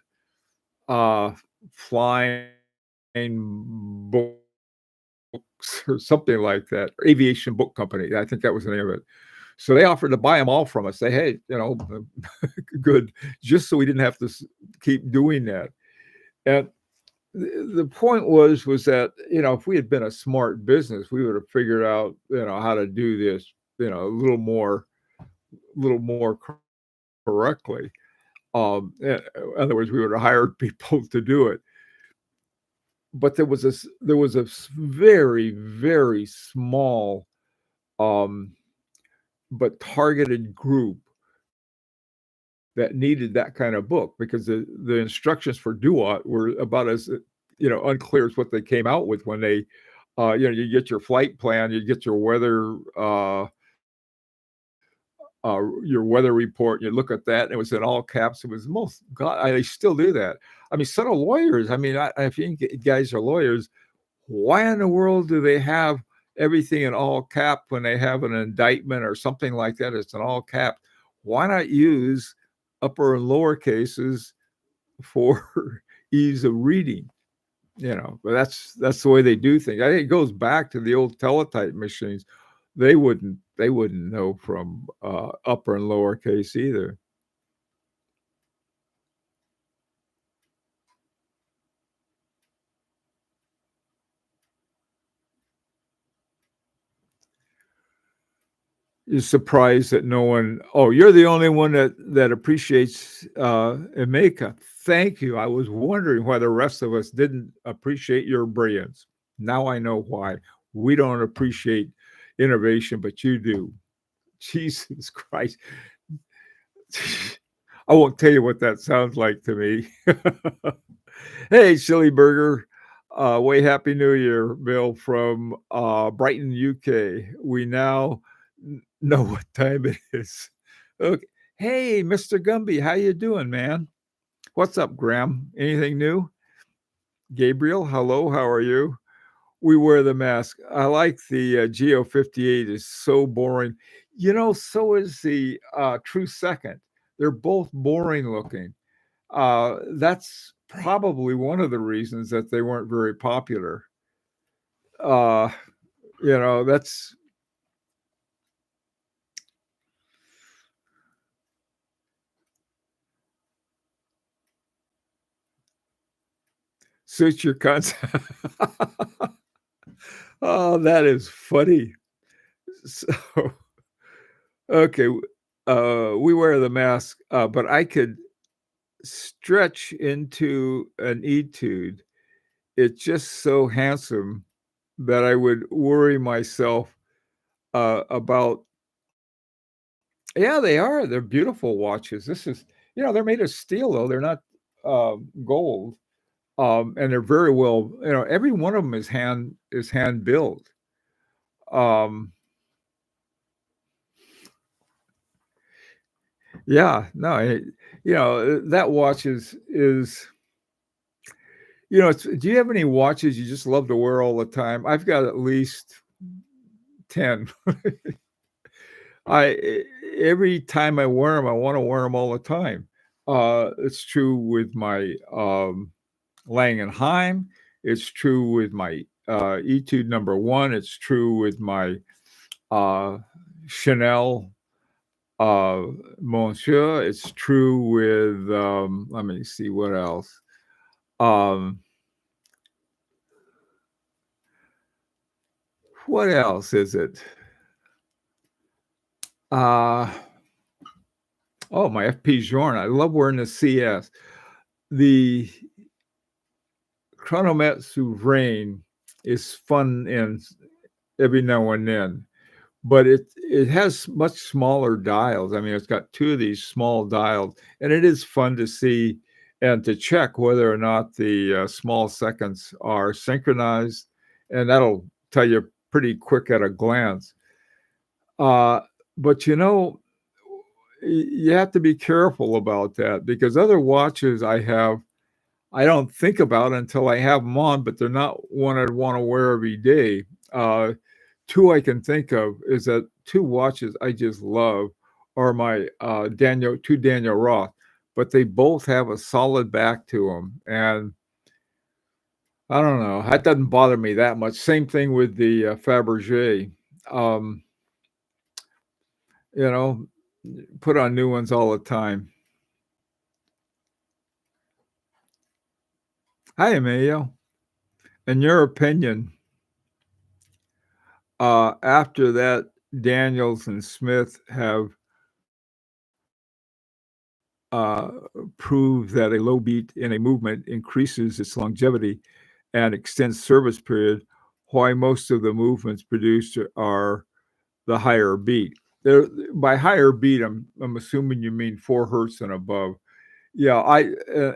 uh, Flying Books or something like that, or Aviation Book Company. I think that was the name of it. So they offered to buy them all from us. Say, hey, good, just so we didn't have to keep doing that. And the point was that if we had been a smart business, we would have figured out how to do this a little more correctly. In other words, we would have hired people to do it. But there was a very, very small, but targeted group that needed that kind of book because the instructions for Duat were about as unclear as what they came out with when they you get your flight plan, you get your weather report, you look at that, and it was in all caps. It was most God, they still do that. I mean, son of lawyers. I mean, if you guys are lawyers, why in the world do they have everything in all cap when they have an indictment or something like that? It's in all cap. Why not use upper and lower cases for ease of reading? But that's the way they do things. I think it goes back to the old teletype machines. They wouldn't know from upper and lower case either. You're surprised that no one. Oh, you're the only one that appreciates Emeka. Thank you. I was wondering why the rest of us didn't appreciate your brilliance. Now I know why. We don't appreciate innovation, but you do. Jesus Christ. I won't tell you what that sounds like to me. Hey, Silly Burger. Way Happy New Year, Bill, from Brighton, UK. We now know what time it is. Okay. Hey, Mr. Gumby, how you doing, man? What's up, Graham? Anything new? Gabriel, hello, how are you? We wear the mask. I like the Geo 58 is so boring. So is the True Second. They're both boring looking. That's probably one of the reasons that they weren't very popular. Uh, that's suits your concept. Oh, that is funny. So, okay, we wear the mask, but I could stretch into an etude. It's just so handsome that I would worry myself about. Yeah, they are. They're beautiful watches. They're made of steel though. They're not gold, and they're very well. Every one of them is hand built. Um, yeah, no, that watch is. Do you have any watches you just love to wear all the time? I've got at least 10. Every time I wear them, I want to wear them all the time. It's true with my Langenheim. It's true with my Etude number one. It's true with my uh, Chanel Monsieur. It's true with, let me see what else. What else is it? My FP Journe. I love wearing the CS. The Chronometer Souverain is fun and every now and then, but it has much smaller dials. I mean, it's got two of these small dials, and it is fun to see and to check whether or not the small seconds are synchronized, and that'll tell you pretty quick at a glance. But you have to be careful about that because other watches I don't think about until I have them on, but they're not one I'd want to wear every day. Two I can think of is that two watches I just love are my Daniel Roth, but they both have a solid back to them, and I don't know, that doesn't bother me that much. Same thing with the Fabergé. Um, you know, put on new ones all the time. Hi, Emilio. In your opinion, after that, Daniels and Smith have uh, proved that a low beat in a movement increases its longevity and extends service period, why most of the movements produced are the higher beat. There by higher beat, I'm assuming you mean 4 hertz and above. Yeah,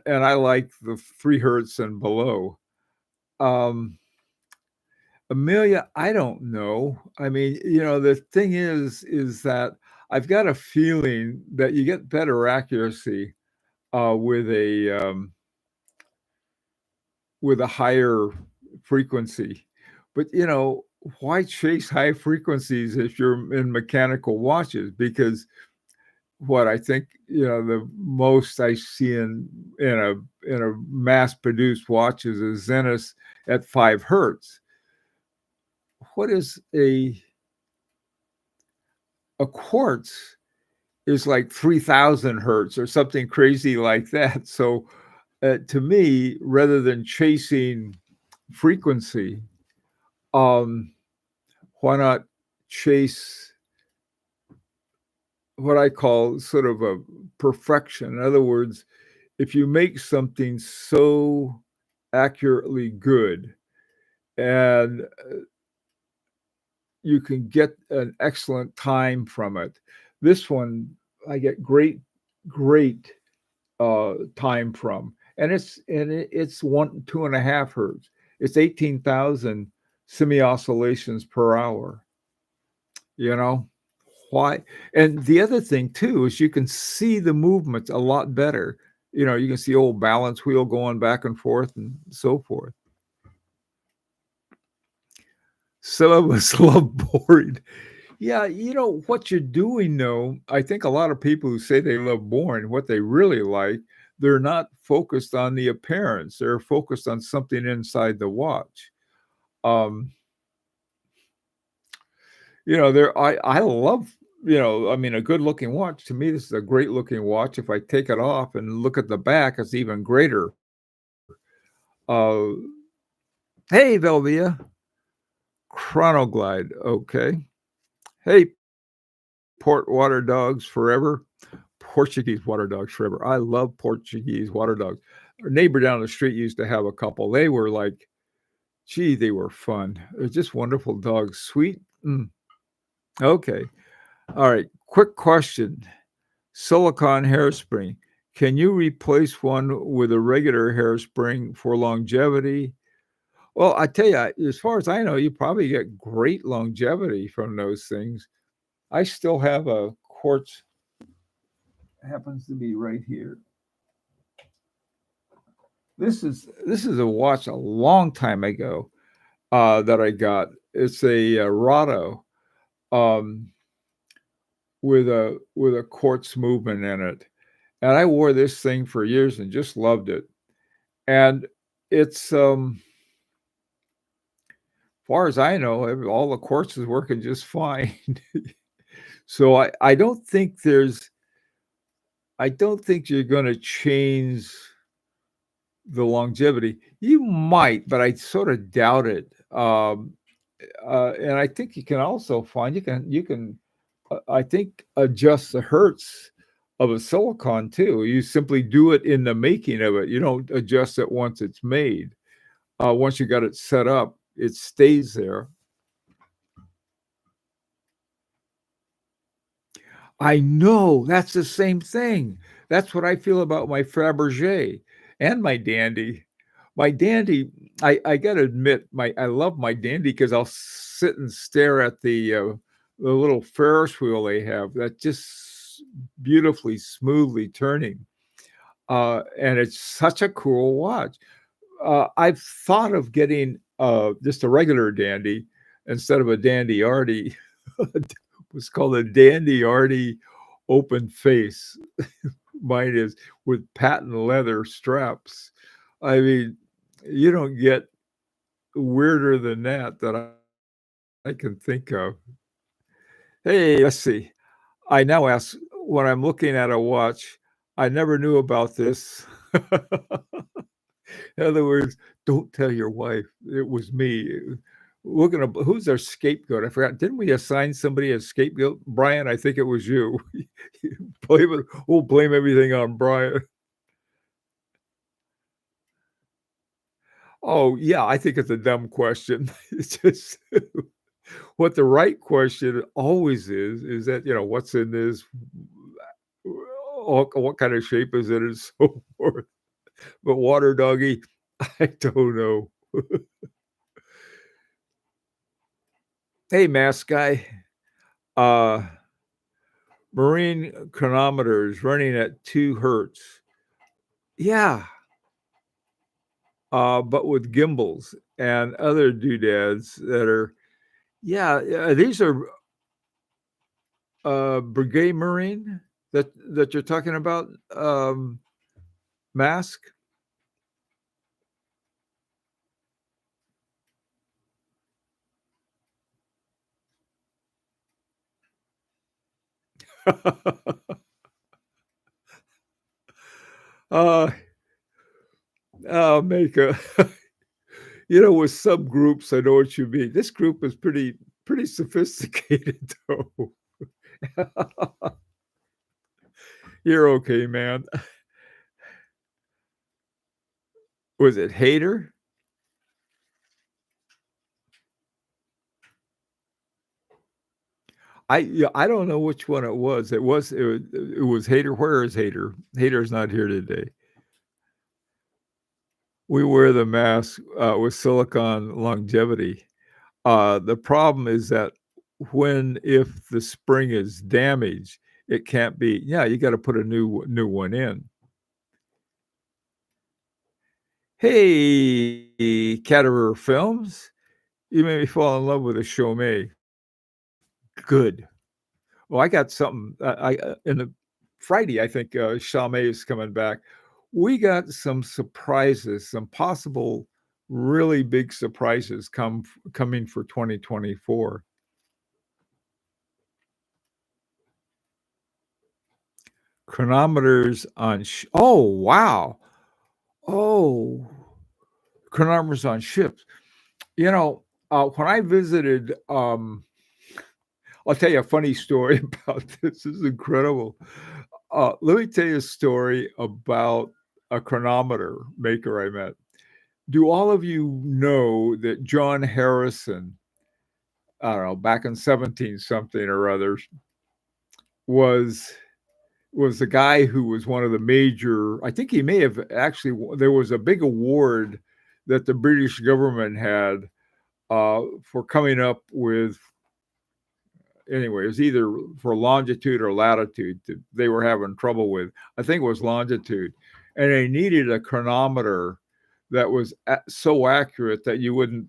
and I like the 3 hertz and below. Um, Amelia, I don't know. I mean, the thing is that I've got a feeling that you get better accuracy, with a higher frequency. But, why chase high frequencies if you're in mechanical watches? Because what I think, the most I see in a mass-produced watch is a Zenith at 5 hertz. What is a quartz is like 3,000 hertz or something crazy like that. So, to me, rather than chasing frequency, um, why not chase what I call sort of a perfection? In other words, if you make something so accurately good and you can get an excellent time from it. This one I get great time from, and it's 1 2.5 hertz. It's 18,000 semi oscillations per hour. You know why? And the other thing too is you can see the movements a lot better. You can see old balance wheel going back and forth and so forth. Some of us love boring. Yeah, what you're doing though, I think a lot of people who say they love boring, what they really like, they're not focused on the appearance. They're focused on something inside the watch. Um, I love, I mean, a good looking watch. To me, this is a great looking watch. If I take it off and look at the back, it's even greater. Uh, hey, Velvia, Chronoglide. Okay. Hey, Port Water Dogs Forever. Portuguese water dogs forever. I love Portuguese water dogs. Our neighbor down the street used to have a couple. They were like, gee, they were fun. They're just wonderful dogs. Sweet. Okay. All right. Quick question. Silicon hairspring. Can you replace one with a regular hairspring for longevity? Well, I tell you, as far as I know, you probably get great longevity from those things. I still have a quartz, happens to be right here. This is a watch a long time ago that I got. It's a Rado um, with a quartz movement in it, and I wore this thing for years and just loved it. And it's far as I know, all the quartz is working just fine. So I don't think you're going to change the longevity. You might, but I sort of doubt it. And I think you can also find you can I think adjust the hertz of a silicon too. You simply do it in the making of it. You don't adjust it once it's made. Once you got it set up, it stays there. I know that's the same thing. That's what I feel about my Fabergé and my Dandy. My Dandy, I gotta admit, my I love my Dandy because I'll sit and stare at the little Ferris wheel they have that just beautifully, smoothly turning, and it's such a cool watch. I've thought of getting just a regular Dandy instead of a Dandy Arty. It's called a Dandy Arty open face. Mine is with patent leather straps. I mean, you don't get weirder than that I can think of. Hey, let's see. I now ask when I'm looking at a watch, I never knew about this. In other words, don't tell your wife it was me. We're gonna who's our scapegoat? I forgot. Didn't we assign somebody as scapegoat? Brian, I think it was you. Blame it. We'll blame everything on Brian. Oh yeah, I think it's a dumb question. It's just What the right question always is that, what's in this? What kind of shape is it and so forth. But water doggy, I don't know. Hey, mask guy. Uh, Marine chronometers running at 2 hertz. Yeah, but with gimbals and other doodads that are yeah, these are, Brigade Marine that you're talking about, mask? Uh, I'll make a with subgroups, I know what you mean. This group is pretty sophisticated, though. You're okay, man. Was it Hater? I don't know which one it was. It was Hater. Where is Hater? Hater's not here today. We wear the mask, with silicon longevity. The problem is that if the spring is damaged, it can't be you gotta put a new one in. Hey, Caterer Films, you made me fall in love with a Chaumet. Good. Well, I got something, in the Friday, I think, Chaumet is coming back. We got some surprises, some possible really big surprises coming for 2024. Chronometers on oh, wow. Oh, chronometers on ships. When I visited, I'll tell you a funny story about this. This is incredible. Let me tell you a story about a chronometer maker I met. Do all of you know that John Harrison, I don't know, back in 17 something or others, was the guy who was one of the major, I think he may have actually, there was a big award that the British government had, for coming up with, anyway, it was either for longitude or latitude that they were having trouble with. I think it was longitude. And they needed a chronometer that was so accurate that you wouldn't,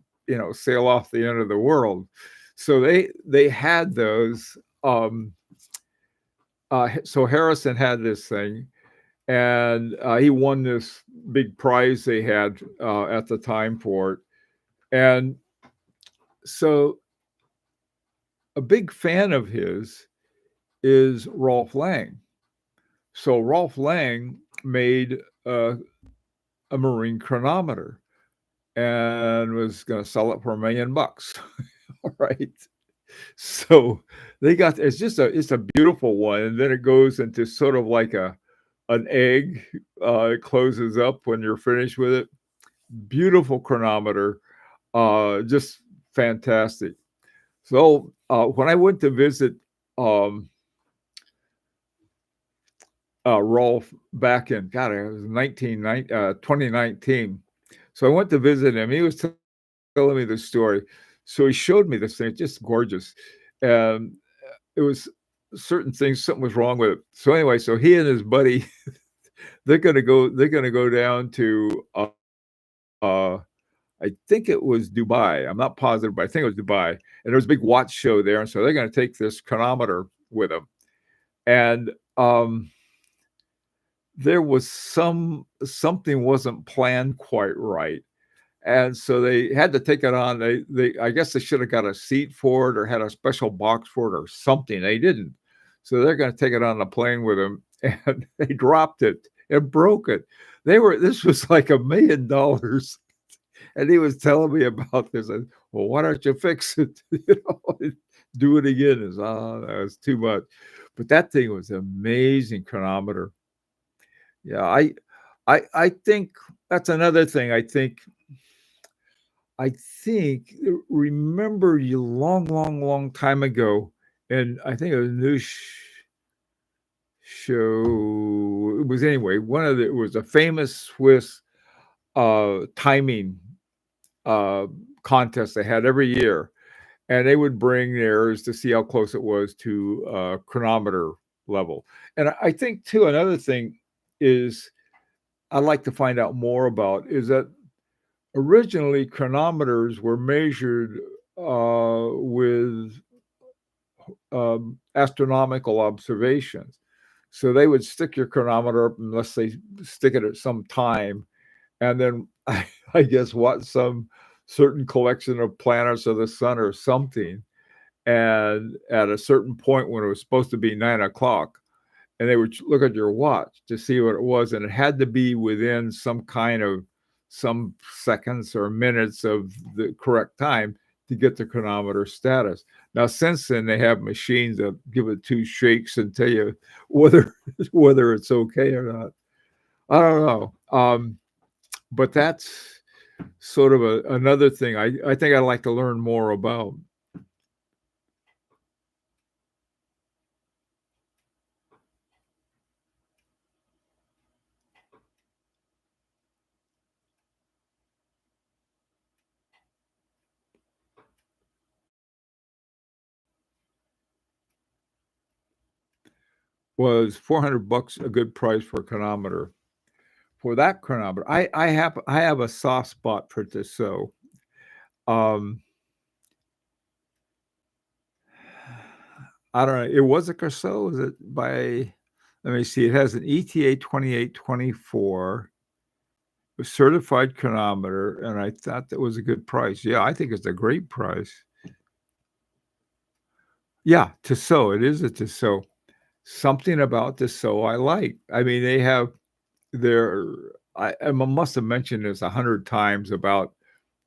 sail off the end of the world. So they had those. So Harrison had this thing, and he won this big prize they had, at the time for it. And so a big fan of his is Rolf Lang. So Rolf Lang made a marine chronometer and was going to sell it for $1 million. All right. So they got it's a beautiful one, and then it goes into sort of like an egg. It closes up when you're finished with it. Beautiful chronometer, just fantastic. So when I went to visit um, Rolf back in, God, it was 2019. So I went to visit him. He was telling me the story. So he showed me this thing, just gorgeous. And it was certain things, something was wrong with it. So anyway, so he and his buddy, they're gonna go down to uh I think it was Dubai. I'm not positive, but I think it was Dubai. And there was a big watch show there. And so they're gonna take this chronometer with them. And there was something wasn't planned quite right. And so they had to take it on. They I guess they should have got a seat for it or had a special box for it or something. They didn't. So they're going to take it on the plane with them, and they dropped it and broke it. This was like $1 million, and he was telling me about this. I, well, why don't you fix it? Do it again. That was too much. But that thing was an amazing chronometer. Yeah, I think that's another thing. I think I think remember you long time ago, and I think it was a news show. It was anyway it was a famous Swiss timing uh, contest they had every year, and they would bring theirs to see how close it was to chronometer level. And I think too another thing is I'd like to find out more about is that originally chronometers were measured with astronomical observations. So they would stick your chronometer up and let's say stick it at some time, and then I guess what some certain collection of planets of the sun or something. And at a certain point when it was supposed to be 9 o'clock, and they would look at your watch to see what it was, and it had to be within some seconds or minutes of the correct time to get the chronometer status. Now, since then, they have machines that give it two shakes and tell you whether whether it's okay or not. I don't know, but that's sort of another thing I think I'd like to learn more about. Was $400 a good price for a chronometer? For that chronometer, I have a soft spot for Tissot. Um, I don't know. It was a Tissot. Is it by? Let me see. It has an ETA 2824, a certified chronometer, and I thought that was a good price. Yeah, I think it's a great price. Yeah, Tissot. It is a Tissot. Something about Tissot I like. I mean, they have their. I must have mentioned this 100 times about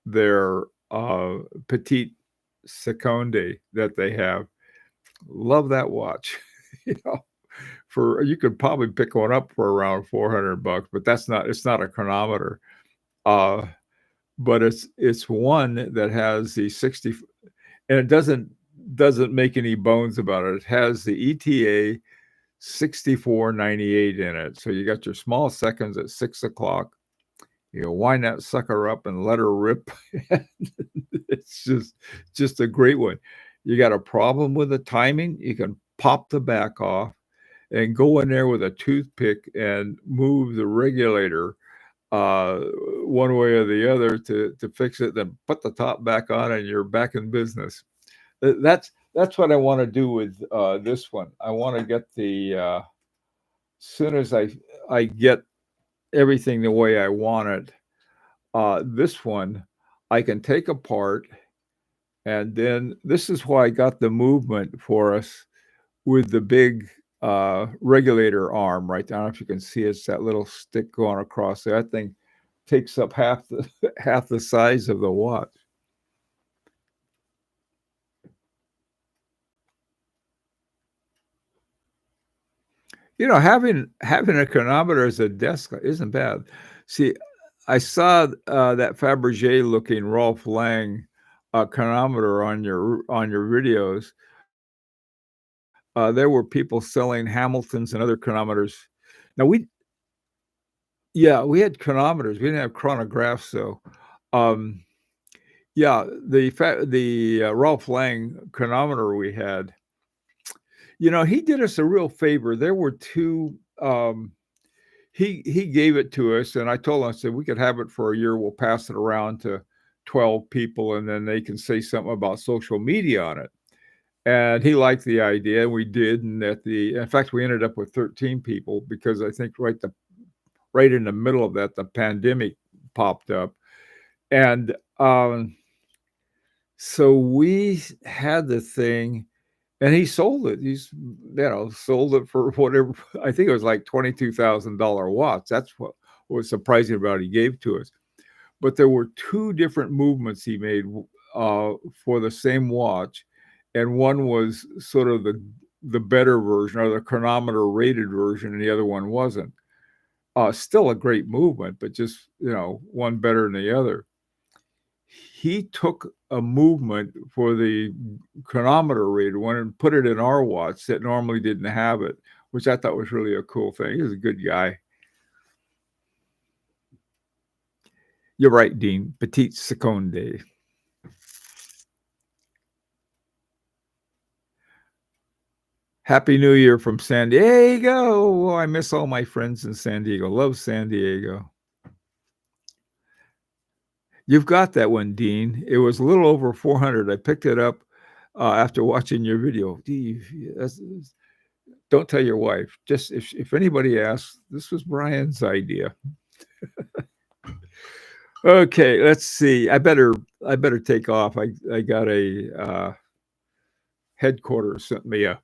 their petite seconde that they have. Love that watch. you know, for you could probably pick one up for around $400, but it's not a chronometer. Uh, but it's one that has the 60, and it doesn't make any bones about it. It has the ETA 6498 in it. So you got your small seconds at 6 o'clock. You wind that sucker up and let her rip. It's just a great one. You got a problem with the timing, you can pop the back off and go in there with a toothpick and move the regulator uh, one way or the other to fix it, then put the top back on and you're back in business. That's what I want to do with this one. I want to get the soon as I get everything the way I want it, this one I can take apart, and then this is why I got the movement for us with the big regulator arm right down. If you can see, it's that little stick going across there. That thing takes up half the half the size of the watch. Having a chronometer as a desk isn't bad. See, I saw that Fabergé looking Rolf Lang chronometer on your videos. There were people selling Hamiltons and other chronometers. Now we had chronometers. We didn't have chronographs though. Um, yeah, the Rolf Lang chronometer we had. He did us a real favor. There were two. He gave it to us, and I told him, I said we could have it for a year. We'll pass it around to 12 people, and then they can say something about social media on it. And he liked the idea, and we did. And in fact, we ended up with 13 people because I think right in the middle of that, the pandemic popped up, and so we had the thing, and he sold it. Sold it for whatever. I think it was like $22,000 watts. That's what was surprising about it. He gave to us. But there were two different movements he made for the same watch, and one was sort of the better version or the chronometer rated version, and the other one wasn't. Still a great movement, but just one better than the other. he took a movement for the chronometer reader one and put it in our watch that normally didn't have it, which I thought was really a cool thing. He was a good guy. You're right, Dean. Petite seconde. Happy New Year from San Diego. Oh, I miss all my friends in San Diego. Love San Diego. You've got that one, Dean. It was a little over 400. I picked it up after watching your video. Don't tell your wife. Just if anybody asks, this was Brian's idea. Okay, let's see. I better take off. I got a headquarters sent me a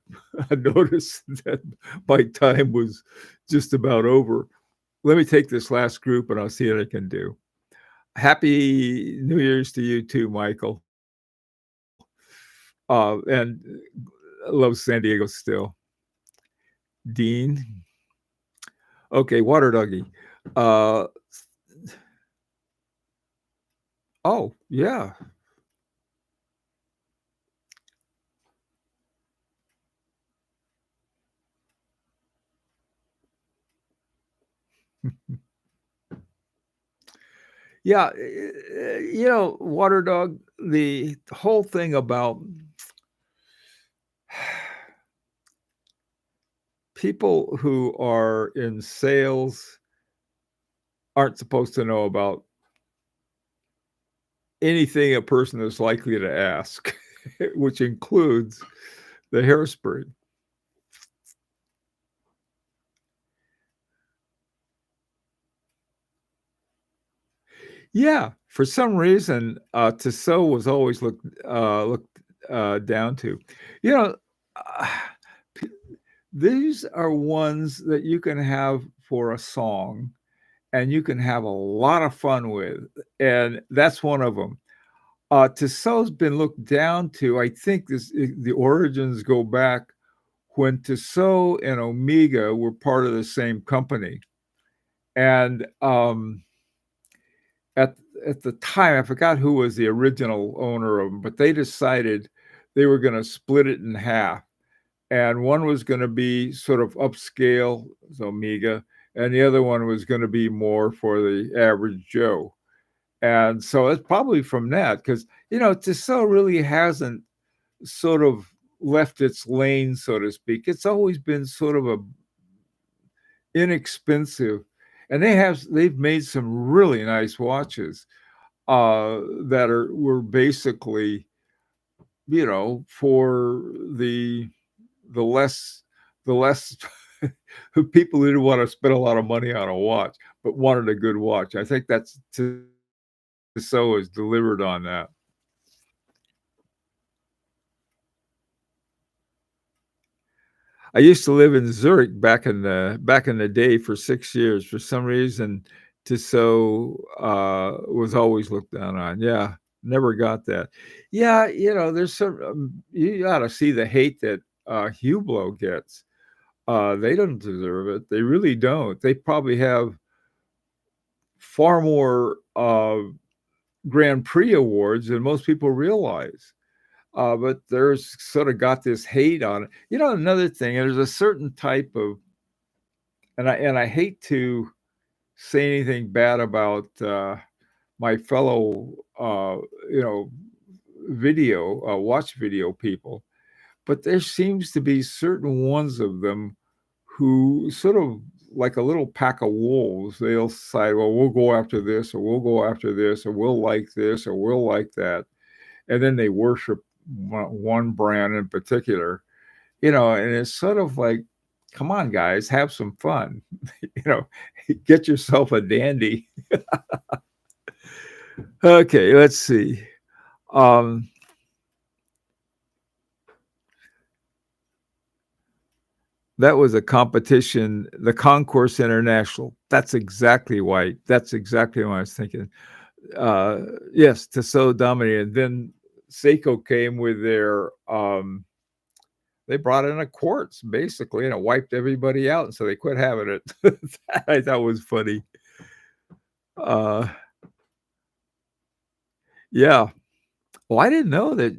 notice that my time was just about over. Let me take this last group and I'll see what I can do. Happy New Year's to you too, Michael. And I love San Diego still. Dean. Okay, Water Doggy. Oh, yeah. Yeah, Water Dog, the whole thing about people who are in sales aren't supposed to know about anything a person is likely to ask, which includes the hairspray. Yeah, for some reason, Tissot was always looked down to. You know, uh, p- these are ones that you can have for a song, and you can have a lot of fun with, and that's one of them. Tissot's been looked down to. I think the origins go back when Tissot and Omega were part of the same company, and at at the time, I forgot who was the original owner of them, but they decided they were going to split it in half, and one was going to be sort of upscale, so Omega, and the other one was going to be more for the average Joe. And so it's probably from that because Tissot really hasn't sort of left its lane, so to speak. It's always been sort of a inexpensive, and they've made some really nice watches that were basically, for the less the less people who didn't want to spend a lot of money on a watch, but wanted a good watch. I think that's Tissot has delivered on that. I used to live in Zurich back in the day for 6 years. For some reason, Tissot, was always looked down on. Yeah, never got that. Yeah, there's some, you ought to see the hate that, Hublot gets. They don't deserve it. They really don't. They probably have far more, Grand Prix awards than most people realize. But there's sort of got this hate on it. Another thing, there's a certain type of, and I hate to say anything bad about my fellow, you know, watch video people, but there seems to be certain ones of them who sort of like a little pack of wolves. They'll decide, well, we'll go after this, or we'll go after this, or we'll like this, or we'll like that, and then they worship one brand in particular, and it's sort of like, come on, guys, have some fun, you know, get yourself a dandy. Okay, let's see. Um, that was a competition, the Concourse International. That's exactly why. That's exactly what I was thinking. Uh, yes, Tissot dominated. Then Seiko came with their they brought in a quartz basically, and it wiped everybody out, and so they quit having it. That I thought was funny. Uh, Yeah. Well, I didn't know that,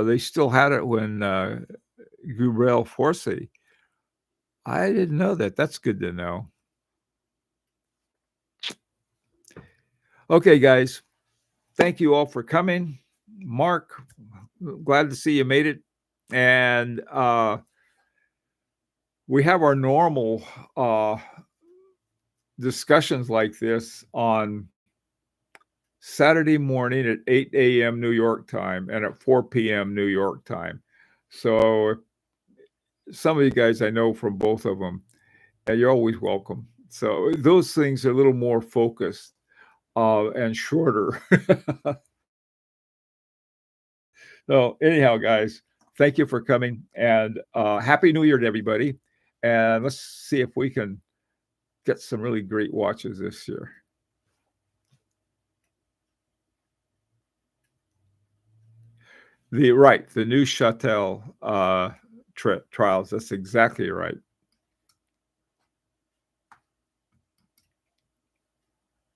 they still had it when, Girard-Perregaux. I didn't know that. That's good to know. Okay, guys. Thank you all for coming. Mark, glad to see you made it. And, we have our normal, discussions like this on Saturday morning at 8 a.m. New York time and at 4 p.m. New York time. So some of you guys I know from both of them, and you're always welcome. So those things are a little more focused and shorter. So anyhow, guys, thank you for coming and happy New Year to everybody. And let's see if we can get some really great watches this year. The new Châtel trials. That's exactly right.